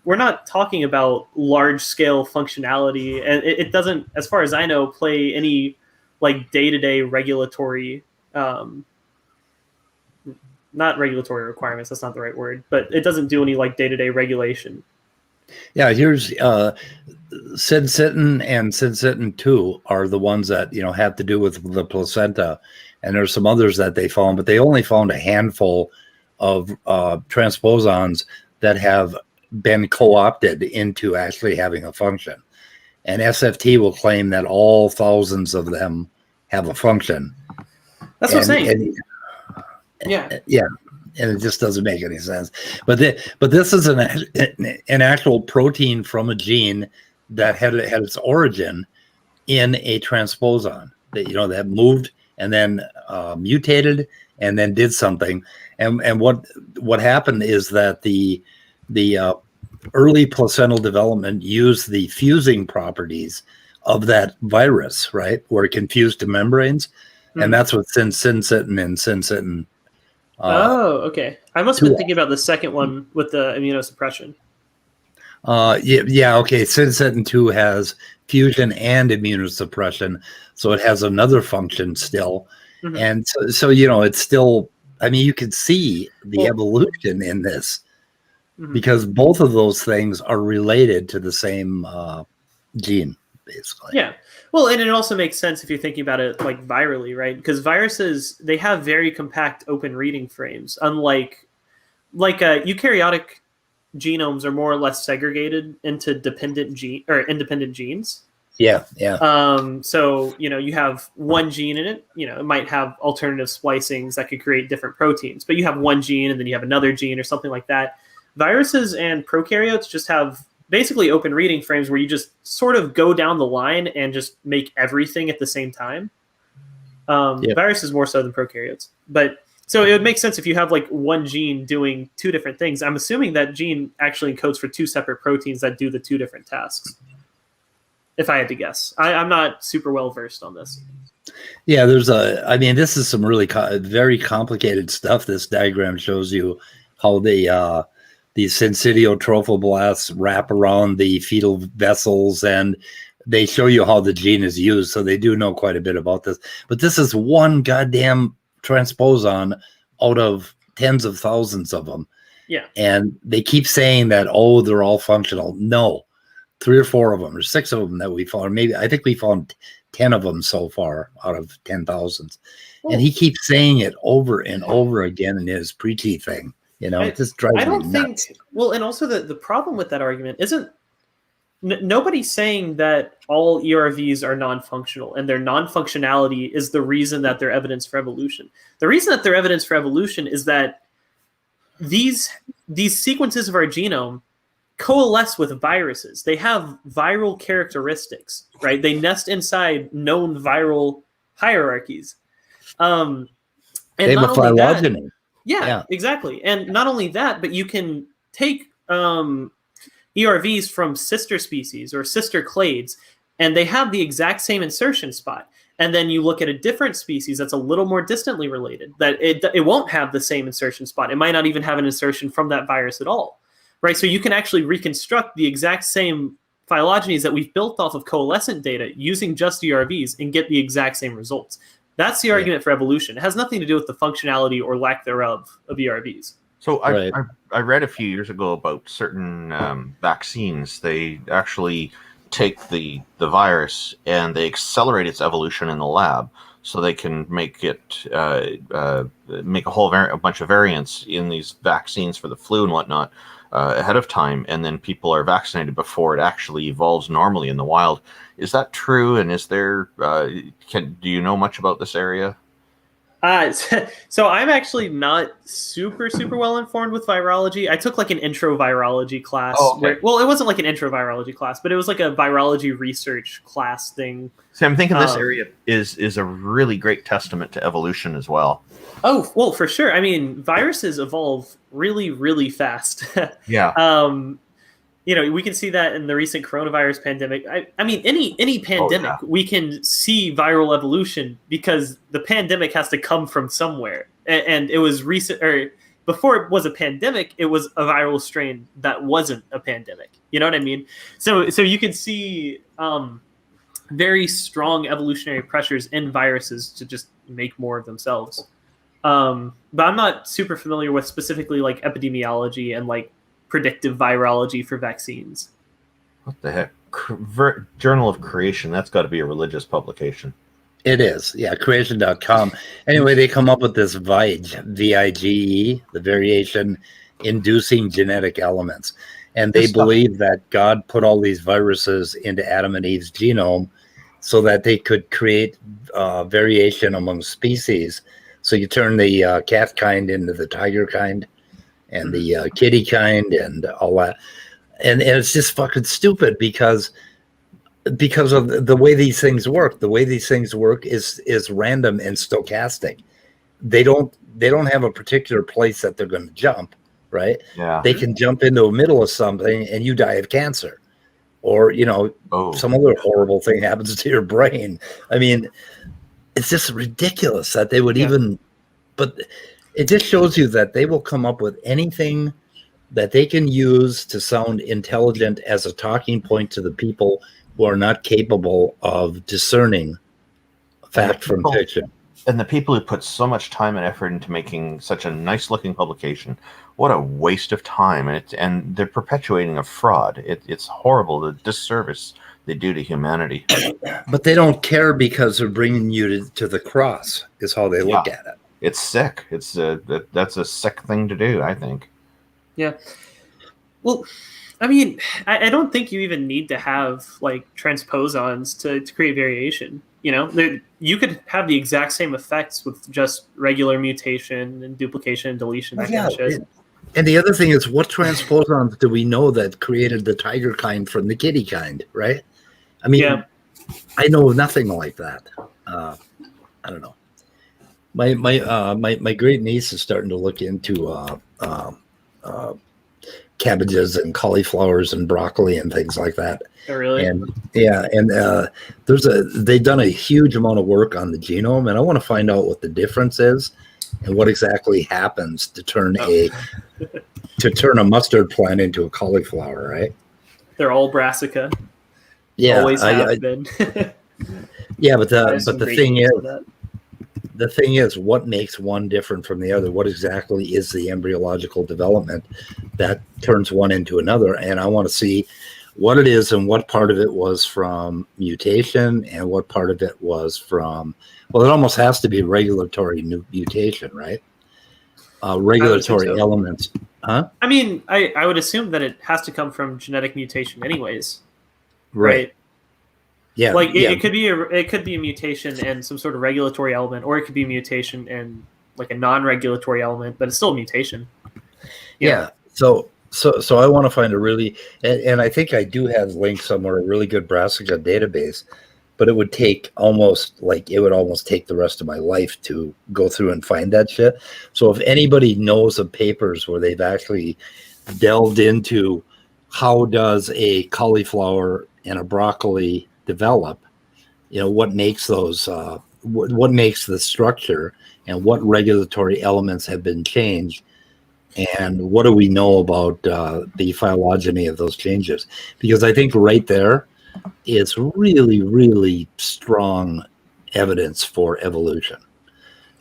we're not talking about large scale functionality, and it doesn't, as far as I know, play any like day-to-day regulatory not regulatory requirements. That's not the right word, but it doesn't do any like day-to-day regulation. Yeah, here's syncytin and syncytin 2 are the ones that have to do with the placenta, and there's some others that they found, but they only found a handful of transposons that have been co-opted into actually having a function. And SFT will claim that all thousands of them have a function. That's what I'm saying. Yeah. And it just doesn't make any sense. But this is an actual protein from a gene that had its origin in a transposon that moved and then mutated and then did something. And what happened is that the early placental development used the fusing properties of that virus, right, where it confused the membranes, and that's what syncytin and syncytin. Okay. I must have been thinking about the second one with the immunosuppression. Okay. Syncytin 2 has fusion and immunosuppression, so it has another function still. Mm-hmm. And so it's still. I mean, you could see the evolution in this because both of those things are related to the same gene, basically. Yeah. Well, and it also makes sense if you're thinking about it like virally, right? Because viruses, they have very compact open reading frames, unlike eukaryotic genomes are more or less segregated into independent genes. Yeah. So, you have one gene in it, it might have alternative splicings that could create different proteins, but you have one gene and then you have another gene or something like that. Viruses and prokaryotes just have basically open reading frames where you just sort of go down the line and just make everything at the same time. Viruses more so than prokaryotes. But so it would make sense if you have like one gene doing two different things. I'm assuming that gene actually encodes for two separate proteins that do the two different tasks. If I had to guess. I'm not super well versed on this. Yeah, this is some really very complicated stuff. This diagram shows you how these syncytiotrophoblasts wrap around the fetal vessels, and they show you how the gene is used. So they do know quite a bit about this. But this is one goddamn transposon out of tens of thousands of them. Yeah. And they keep saying that, they're all functional. No. 3 or 4 of them, or 6 of them that we found. I think we found 10 of them so far out of 10,000. And he keeps saying it over and over again in his preachy thing. It just drives me nuts. Well, and also the problem with that argument isn't nobody's saying that all ERVs are non-functional and their non-functionality is the reason that they're evidence for evolution. The reason that they're evidence for evolution is that these sequences of our genome coalesce with viruses. They have viral characteristics, right? They nest inside known viral hierarchies. And they have a phylogeny. Yeah, exactly. And not only that, but you can take ERVs from sister species or sister clades, and they have the exact same insertion spot. And then you look at a different species that's a little more distantly related, that it won't have the same insertion spot. It might not even have an insertion from that virus at all, right? So you can actually reconstruct the exact same phylogenies that we've built off of coalescent data using just ERVs and get the exact same results. That's the argument for evolution. It has nothing to do with the functionality or lack thereof of ERVs. So I read a few years ago about certain vaccines. They actually take the virus and they accelerate its evolution in the lab, so they can make it make a bunch of variants in these vaccines for the flu and whatnot ahead of time, and then people are vaccinated before it actually evolves normally in the wild. Is that true? And is there do you know much about this area? So I'm actually not super well informed with virology. I took like an intro virology class. Oh, okay. It wasn't like an intro virology class, but it was like a virology research class thing. So I'm thinking this area is a really great testament to evolution as well. Oh, well, for sure. I mean, viruses evolve really fast. Yeah. We can see that in the recent coronavirus pandemic. I mean, any pandemic, we can see viral evolution because the pandemic has to come from somewhere. And it was recent, or before it was a pandemic, it was a viral strain that wasn't a pandemic. You know what I mean? So you can see very strong evolutionary pressures in viruses to just make more of themselves. But I'm not super familiar with specifically like epidemiology and like predictive virology for vaccines. What the heck? Journal of Creation. That's got to be a religious publication. It is. Yeah, creation.com. Anyway, they come up with this VIGE, V-I-G-E, the variation inducing genetic elements. And they believe that God put all these viruses into Adam and Eve's genome so that they could create variation among species. So you turn the cat kind into the tiger kind and the kitty kind and all that. And it's just fucking stupid because of the way these things work. The way these things work is random and stochastic. They don't have a particular place that they're going to jump, right? Yeah. They can jump into the middle of something and you die of cancer, or some other horrible thing happens to your brain. I mean, it's just ridiculous that they would even. But it just shows you that they will come up with anything that they can use to sound intelligent as a talking point to the people who are not capable of discerning fact from fiction. And the people who put so much time and effort into making such a nice looking publication, what a waste of time. And they're perpetuating a fraud. It's horrible, the disservice they do to humanity. But they don't care because they're bringing you to the cross is how they look at it. It's sick. That's a sick thing to do, I think. Yeah. Well, I mean, I don't think you even need to have like transposons to create variation. You could have the exact same effects with just regular mutation and duplication and deletion. That kind of shit. And the other thing is, what transposons do we know that created the tiger kind from the kitty kind, right? I mean, I know nothing like that. I don't know. My great niece is starting to look into cabbages and cauliflowers and broccoli and things like that. Oh, really? And they've done a huge amount of work on the genome, and I want to find out what the difference is and what exactly happens to turn a mustard plant into a cauliflower, right? They're all brassica. Yeah, always have been. Yeah, but the thing is, what makes one different from the other? What exactly is the embryological development that turns one into another? And I want to see what it is and what part of it was from mutation and what part of it was from, well, it almost has to be regulatory mutation, right? Regulatory elements. Huh? I mean, I would assume that it has to come from genetic mutation anyways. Right. Yeah. Like it could be a mutation and some sort of regulatory element, or it could be a mutation and like a non-regulatory element, but it's still a mutation. Yeah. So I want to find a really, and I think I do have linked somewhere, a really good brassica database, but it would almost take the rest of my life to go through and find that shit. So if anybody knows of papers where they've actually delved into how does a cauliflower and a broccoli develop, what makes those, what makes the structure and what regulatory elements have been changed, and what do we know about the phylogeny of those changes? Because I think right there is really, really strong evidence for evolution.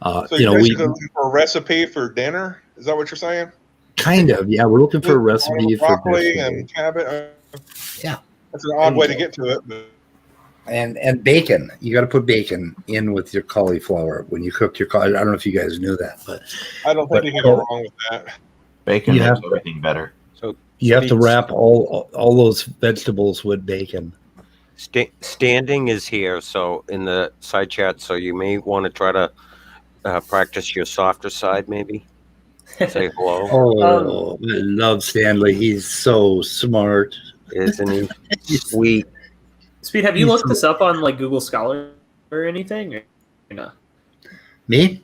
So you're basically looking for a recipe for dinner? Is that what you're saying? Kind of, yeah. We're looking for a recipe for broccoli and cabbage. Yeah, that's an odd way to get to it. But. And bacon. You got to put bacon in with your cauliflower when you cook your cauliflower. I don't know if you guys knew that, but I don't think you can go wrong with that. Bacon makes everything better. So you have to wrap all those vegetables with bacon. Standing is here, so in the side chat. So you may want to try to practice your softer side, maybe. Say hello. Oh, I love Stanley. He's so smart, isn't he? Sweet. Speed, have you looked this up on like Google Scholar or anything, or no? Me?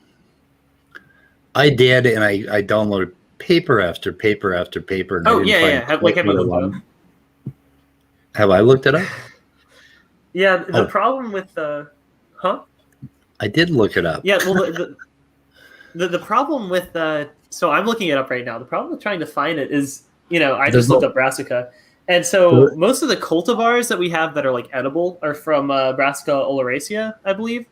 I did, and I downloaded paper after paper after paper. And have you looked it up? Have I looked it up? Yeah, the problem with I did look it up. Yeah, well, the problem with so I'm looking it up right now. The problem with trying to find it is, I just looked up brassica. And so most of the cultivars that we have that are like edible are from Brassica oleracea, I believe.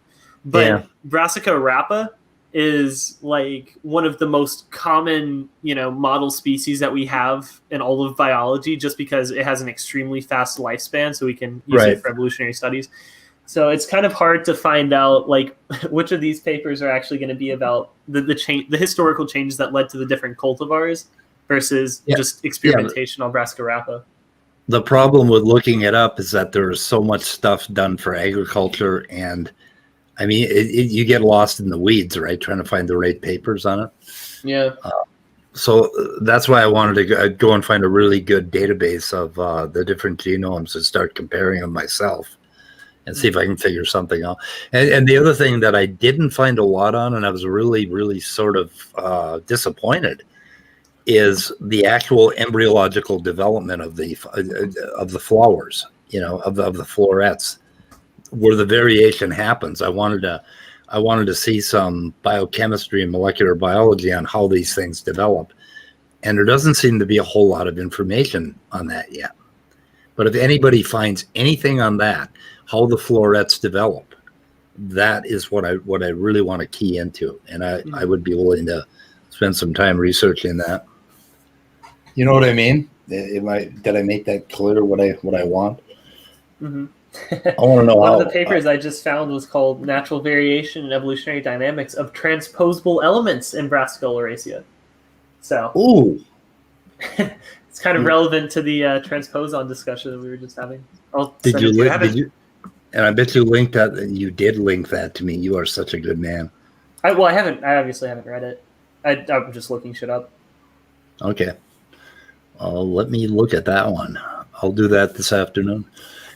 But Brassica rapa is like one of the most common, model species that we have in all of biology, just because it has an extremely fast lifespan, so we can use it for evolutionary studies. So it's kind of hard to find out like which of these papers are actually going to be about the historical changes that led to the different cultivars versus just experimentation on Brassica rapa. The problem with looking it up is that there is so much stuff done for agriculture, and I mean, you get lost in the weeds, right? Trying to find the right papers on it. Yeah. So that's why I wanted to go and find a really good database of the different genomes and start comparing them myself and see if I can figure something out. And the other thing that I didn't find a lot on, and I was really, really sort of disappointed, is the actual embryological development of the flowers, of the florets, where the variation happens. I wanted to see some biochemistry and molecular biology on how these things develop, and there doesn't seem to be a whole lot of information on that yet. But if anybody finds anything on that, how the florets develop, that is what I really want to key into, and I would be willing to spend some time researching that. You know what I mean? Did I make that clear? What I want? Mm-hmm. I want to know One how. of the papers I just found was called "Natural Variation and Evolutionary Dynamics of Transposable Elements in Brassica oleracea." So, it's kind of relevant to the transposon discussion that we were just having. Did you? And I bet you linked that. You did link that to me. You are such a good man. I obviously haven't read it. I'm just looking shit up. Okay. Let me look at that one. I'll do that this afternoon.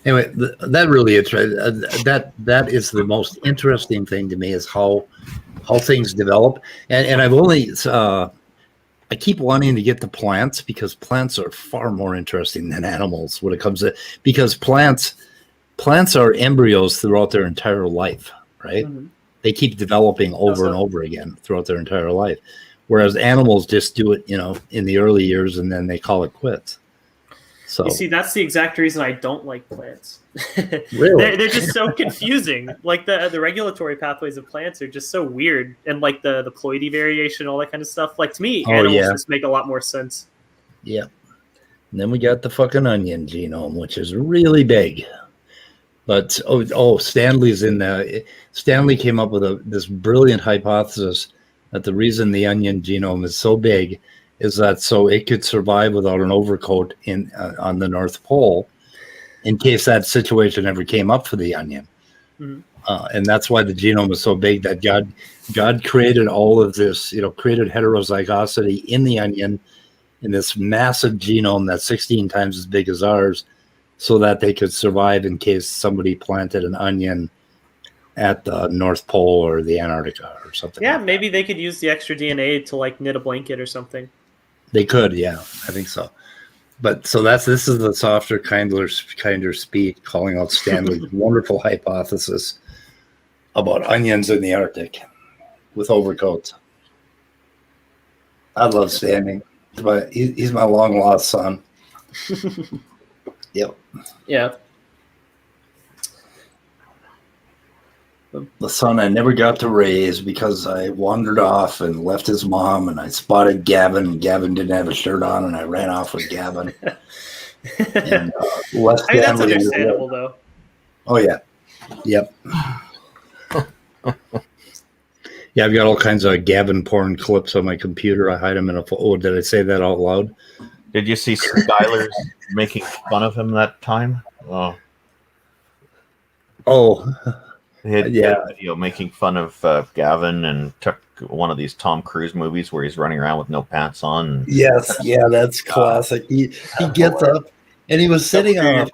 Anyway, that really is that is the most interesting thing to me, is how things develop. And I've only I keep wanting to get to plants, because plants are far more interesting than animals when it comes to, because plants are embryos throughout their entire life, right? Mm-hmm. They keep developing over and over again throughout their entire life. Whereas animals just do it, in the early years, and then they call it quits. So you see, that's the exact reason I don't like plants. Really? they're just so confusing. Like the regulatory pathways of plants are just so weird, and like the ploidy variation, all that kind of stuff. Like to me, animals just make a lot more sense. Yeah. And then we got the fucking onion genome, which is really big. But Stanley came up with this brilliant hypothesis that the reason the onion genome is so big is that so it could survive without an overcoat on the North Pole, in case that situation ever came up for the onion. Mm-hmm. And that's why the genome is so big, that God created all of this, created heterozygosity in the onion, in this massive genome that's 16 times as big as ours, so that they could survive in case somebody planted an onion at the North Pole or the Antarctica or something. Yeah, maybe they could use the extra DNA to like knit a blanket or something. They could, yeah, I think so. But so this is the softer, kinder speak calling out Stanley's wonderful hypothesis about onions in the Arctic with overcoats. I love Stanley. He's my long lost son. Yep. Yeah. The son I never got to raise, because I wandered off and left his mom, and I spotted Gavin, and Gavin didn't have a shirt on, and I ran off with Gavin. And left I mean, that's understandable, though. Oh, yeah. Yep. Yeah, I've got all kinds of Gavin porn clips on my computer. I hide them in a... Oh, did I say that out loud? Did you see Skylar's making fun of him that time? Oh. He had a video making fun of Gavin, and took one of these Tom Cruise movies where he's running around with no pants on. Yes, yeah, that's classic. He gets up, and he was sitting on a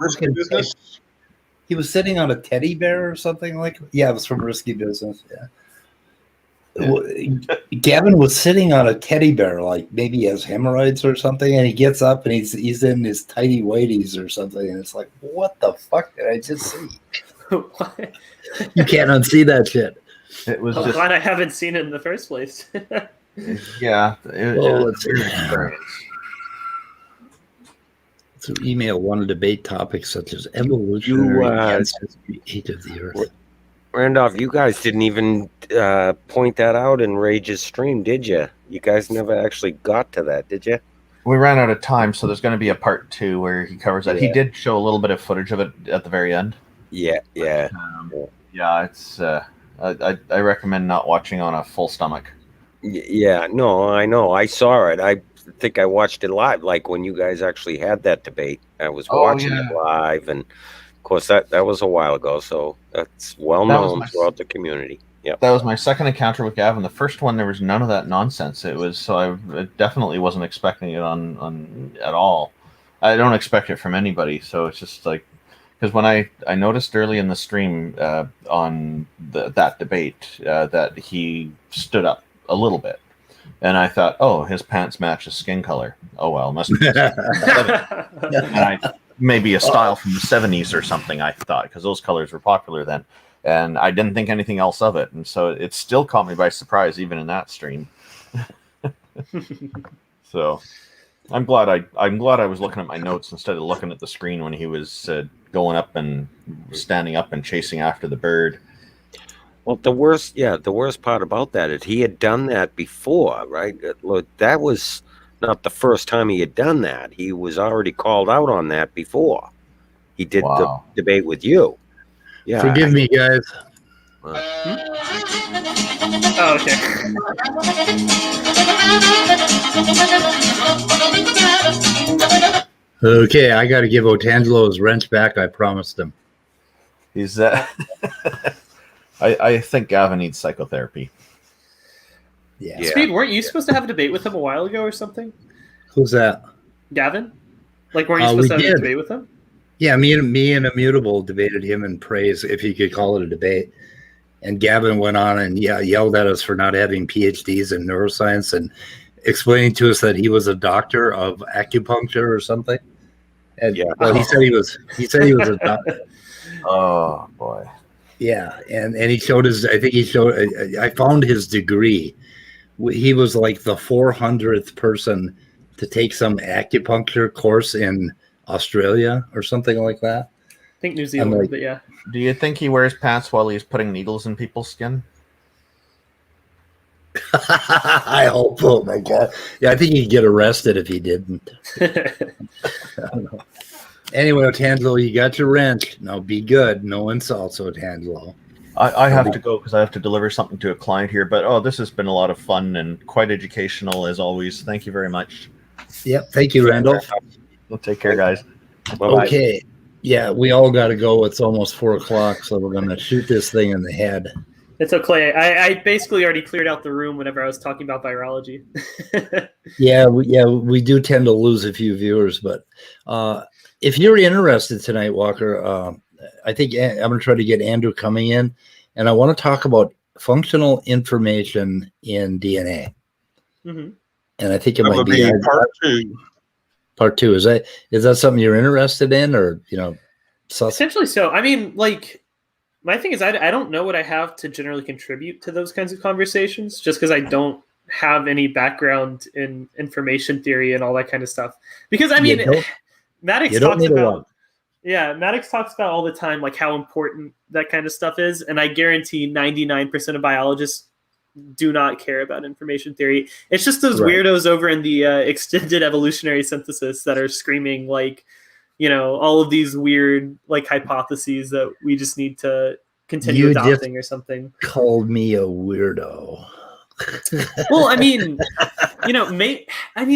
he was sitting on a teddy bear or something like. Yeah, it was from Risky Business. Yeah. Gavin was sitting on a teddy bear, like maybe he has hemorrhoids or something, and he gets up and he's in his tighty whities or something, and it's like, what the fuck did I just see? You can't unsee that shit. It was I'm glad I haven't seen it in the first place. Yeah, it was an experience. So email want to debate topics such as evolution, ancestry, age of the earth. Randolph, you guys didn't even point that out in Rage's stream, did you? You guys never actually got to that, did you? We ran out of time, so there's going to be a part 2 where he covers that. He Yeah. did show a little bit of footage of it at the very end. Yeah. Yeah, it's. I recommend not watching on a full stomach. Yeah, no, I know. I saw it. I think I watched it live, like when you guys actually had that debate. I was watching it live, and of course that was a while ago, so that's well known throughout the community. Yeah, that was my second encounter with Gavin. The first one, there was none of that nonsense. It was so I definitely wasn't expecting it on at all. I don't expect it from anybody, so it's just like because when I noticed early in the stream on that debate that he stood up a little bit. And I thought, oh, his pants match his skin color. Oh, well, must be maybe a style from the 70s or something, I thought, because those colors were popular then. And I didn't think anything else of it. And so it still caught me by surprise, even in that stream. So I'm glad I was looking at my notes instead of looking at the screen when he was going up and standing up and chasing after the bird. Well, the worst part about that is he had done that before, right? Look, that was not the first time he had done that. He was already called out on that before. He did the debate with you. Yeah. Forgive me, guys. Oh, okay. Okay, I got to give Otangelo his wrench back. I promised him. He's I think Gavin needs psychotherapy. Yeah. Speed, weren't you supposed to have a debate with him a while ago or something? Who's that? Gavin? Like, weren't you supposed to have a debate with him? Yeah, me and Immutable debated him in praise, if you could call it a debate. And Gavin went on and yelled at us for not having PhDs in neuroscience and explaining to us that he was a doctor of acupuncture or something. And well, he said he was a doctor. Oh boy. Yeah, and he showed I found his degree. He was like the 400th person to take some acupuncture course in Australia or something like that. I think New Zealand, but yeah. Do you think he wears pants while he's putting needles in people's skin? I hope so. Oh my God. Yeah, I think he'd get arrested if he didn't. I don't know. Anyway, Otangelo, you got your wrench. Now be good. No insults, Otangelo. I have to go because I have to deliver something to a client here. But this has been a lot of fun and quite educational as always. Thank you very much. Yep. Thank you, Randolph. Well, take care, guys. Bye-bye. Okay. Yeah, we all got to go. It's almost 4:00, so we're going to shoot this thing in the head. It's okay. I basically already cleared out the room whenever I was talking about virology. We do tend to lose a few viewers, but if you're interested tonight, Walker, I think I'm going to try to get Andrew coming in, and I want to talk about functional information in DNA. Mm-hmm. And I think it might be part 2. Part 2. Is that something you're interested in, or Essentially, so. I mean, like, my thing is, I don't know what I have to generally contribute to those kinds of conversations, just because I don't have any background in information theory and all that kind of stuff. Because I mean, Maddox talks about. Yeah, Maddox talks about all the time, like how important that kind of stuff is, and I guarantee 99% of biologists do not care about information theory. It's just those weirdos over in the extended evolutionary synthesis that are screaming like, all of these weird like hypotheses that we just need to continue adopting or something. Called me a weirdo. Well, I mean,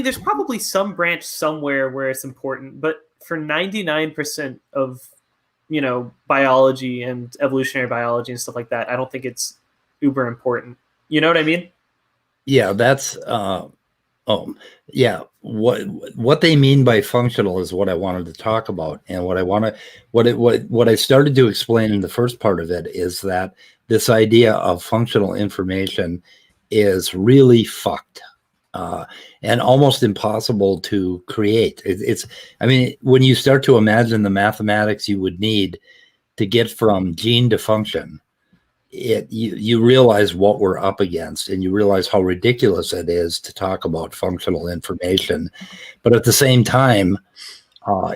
there's probably some branch somewhere where it's important, but for 99% of, biology and evolutionary biology and stuff like that, I don't think it's uber important. You know what I mean? Yeah, that's what they mean by functional is what I wanted to talk about, and what I started to explain in the first part of it is that this idea of functional information is really fucked and almost impossible to create. When you start to imagine the mathematics you would need to get from gene to function, you realize what we're up against, and you realize how ridiculous it is to talk about functional information. But at the same time,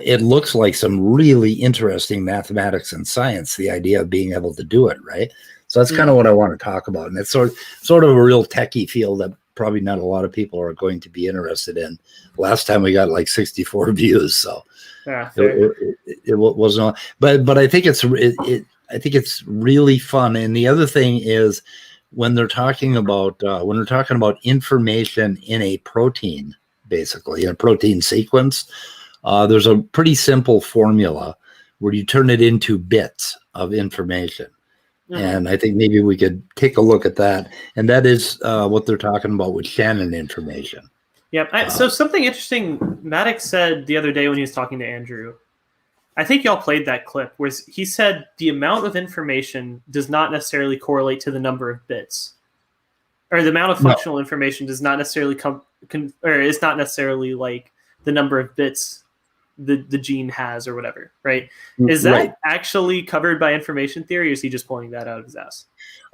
it looks like some really interesting mathematics and science, the idea of being able to do it, right? So that's kind of what I want to talk about. And it's sort of a real techie field that probably not a lot of people are going to be interested in. Last time we got like 64 views, so it wasn't. But I think it's really fun. And the other thing is when they're talking about information in a protein, basically in a protein sequence, there's a pretty simple formula where you turn it into bits of information. And I think maybe we could take a look at that. And that is what they're talking about with Shannon information. Yeah. So something interesting Maddox said the other day when he was talking to Andrew, I think y'all played that clip, where he said the amount of information does not necessarily correlate to the number of bits. Or the amount of functional information does not necessarily or is not necessarily like the number of bits the gene has or whatever, right? Is that actually covered by information theory, or is he just pulling that out of his ass?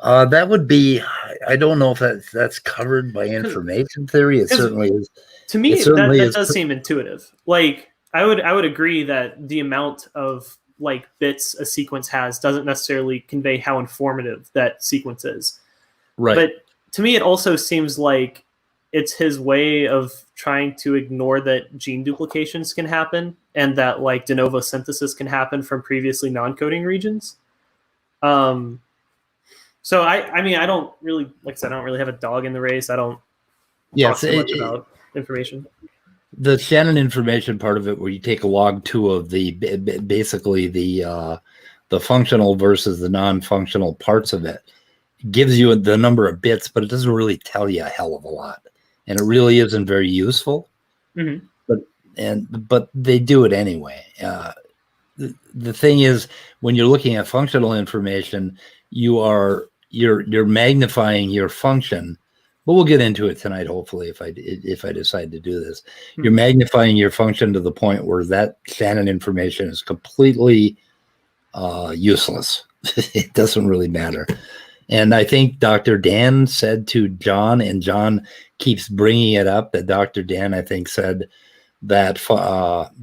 That would be, I don't know if that's covered by information theory. It certainly is. To me, that does seem intuitive. Like, I would agree that the amount of like bits a sequence has doesn't necessarily convey how informative that sequence is. Right. But to me, it also seems like it's his way of trying to ignore that gene duplications can happen and that like de novo synthesis can happen from previously non-coding regions. So I mean, I don't really, like I said, I don't really have a dog in the race. I don't talk so much about information. The Shannon information part of it, where you take a log 2 of the basically the functional versus the non-functional parts of it, gives you the number of bits, but it doesn't really tell you a hell of a lot. And it really isn't very useful, but they do it anyway. The thing is, when you're looking at functional information, you're magnifying your function. But we'll get into it tonight, hopefully, if I decide to do this. You're magnifying your function to the point where that Shannon information is completely useless. It doesn't really matter. And I think Dr. Dan said to John, and John keeps bringing it up, that Dr. Dan, I think, said that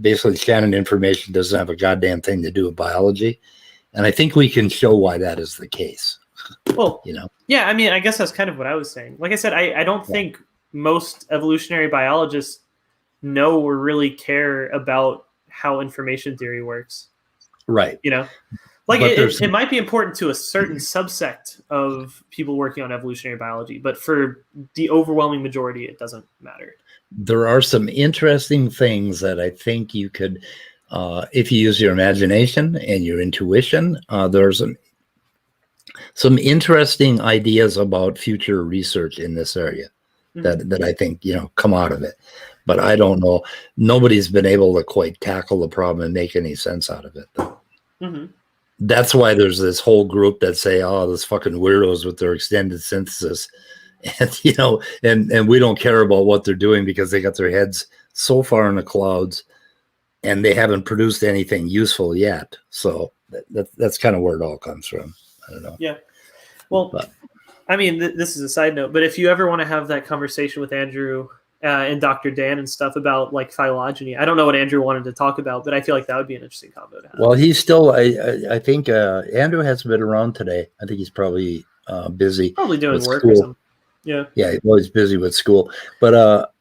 basically Shannon information doesn't have a goddamn thing to do with biology. And I think we can show why that is the case. Well, yeah, I mean, I guess that's kind of what I was saying. Like I said, I don't think most evolutionary biologists know or really care about how information theory works. Right. Like it might be important to a certain subsect of people working on evolutionary biology, but for the overwhelming majority, it doesn't matter. There are some interesting things that I think you could, if you use your imagination and your intuition, there's some interesting ideas about future research in this area that I think, come out of it. But I don't know. Nobody's been able to quite tackle the problem and make any sense out of it, though. That's why there's this whole group that say, "Oh, those fucking weirdos with their extended synthesis," and and we don't care about what they're doing because they got their heads so far in the clouds, and they haven't produced anything useful yet. So that's kind of where it all comes from. I don't know. Yeah. Well, I mean, this is a side note, but if you ever want to have that conversation with Andrew and Dr. Dan and stuff about like phylogeny, I don't know what Andrew wanted to talk about, but I feel like that would be an interesting combo to have. Well, he's still, I think Andrew hasn't been around today. I think he's probably busy. Probably doing work or something. Yeah. Yeah, well, he's busy with school. But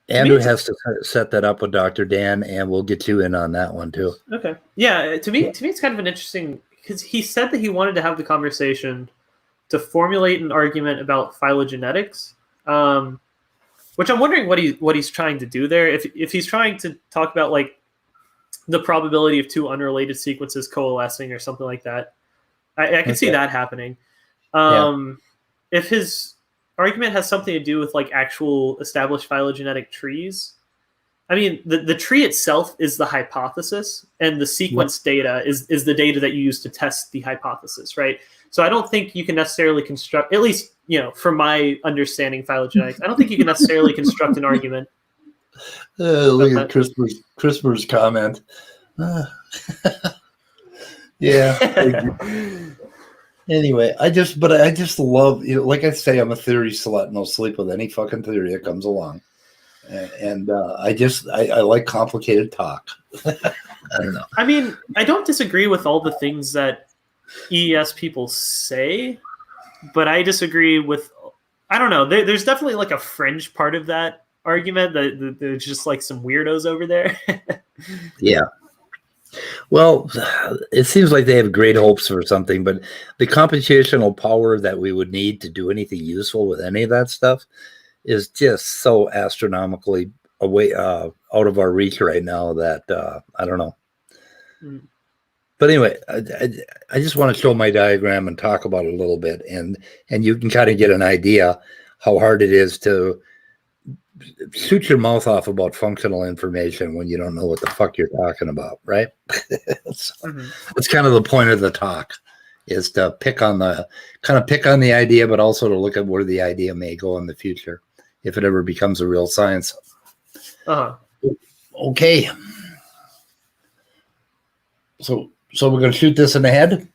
Andrew has to set that up with Dr. Dan, and we'll get you in on that one too. Okay. Yeah, to me, it's kind of an interesting, because he said that he wanted to have the conversation to formulate an argument about phylogenetics, which I'm wondering what he's trying to do there. If he's trying to talk about like the probability of two unrelated sequences coalescing or something like that, I can see that happening. If his argument has something to do with like actual established phylogenetic trees, I mean, the tree itself is the hypothesis, and the sequence data is the data that you use to test the hypothesis, right? So I don't think you can necessarily construct, at least, from my understanding phylogenetics, I don't think you can necessarily construct an argument. Look at CRISPR's comment. Yeah. Anyway, I just love, like I say, I'm a theory slut, and I'll sleep with any fucking theory that comes along. And I like complicated talk. I don't know. I mean, I don't disagree with all the things that EES people say, but I disagree with, I don't know, there's definitely like a fringe part of that argument that there's just like some weirdos over there. Yeah. Well, it seems like they have great hopes for something, but the computational power that we would need to do anything useful with any of that stuff is just so astronomically away out of our reach right now that I don't know. But anyway, I just want to show my diagram and talk about it a little bit, and you can kind of get an idea how hard it is to shoot your mouth off about functional information when you don't know what the fuck you're talking about, right? That's kind of the point of the talk, is to pick on the idea, but also to look at where the idea may go in the future if it ever becomes a real science. Okay. So we're going to shoot this in the head?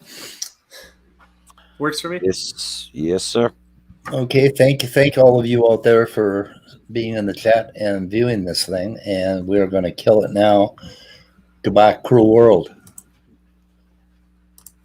Works for me. Yes, sir. Okay, thank all of you out there for being in the chat and viewing this thing, and we're going to kill it now. Goodbye, cruel world.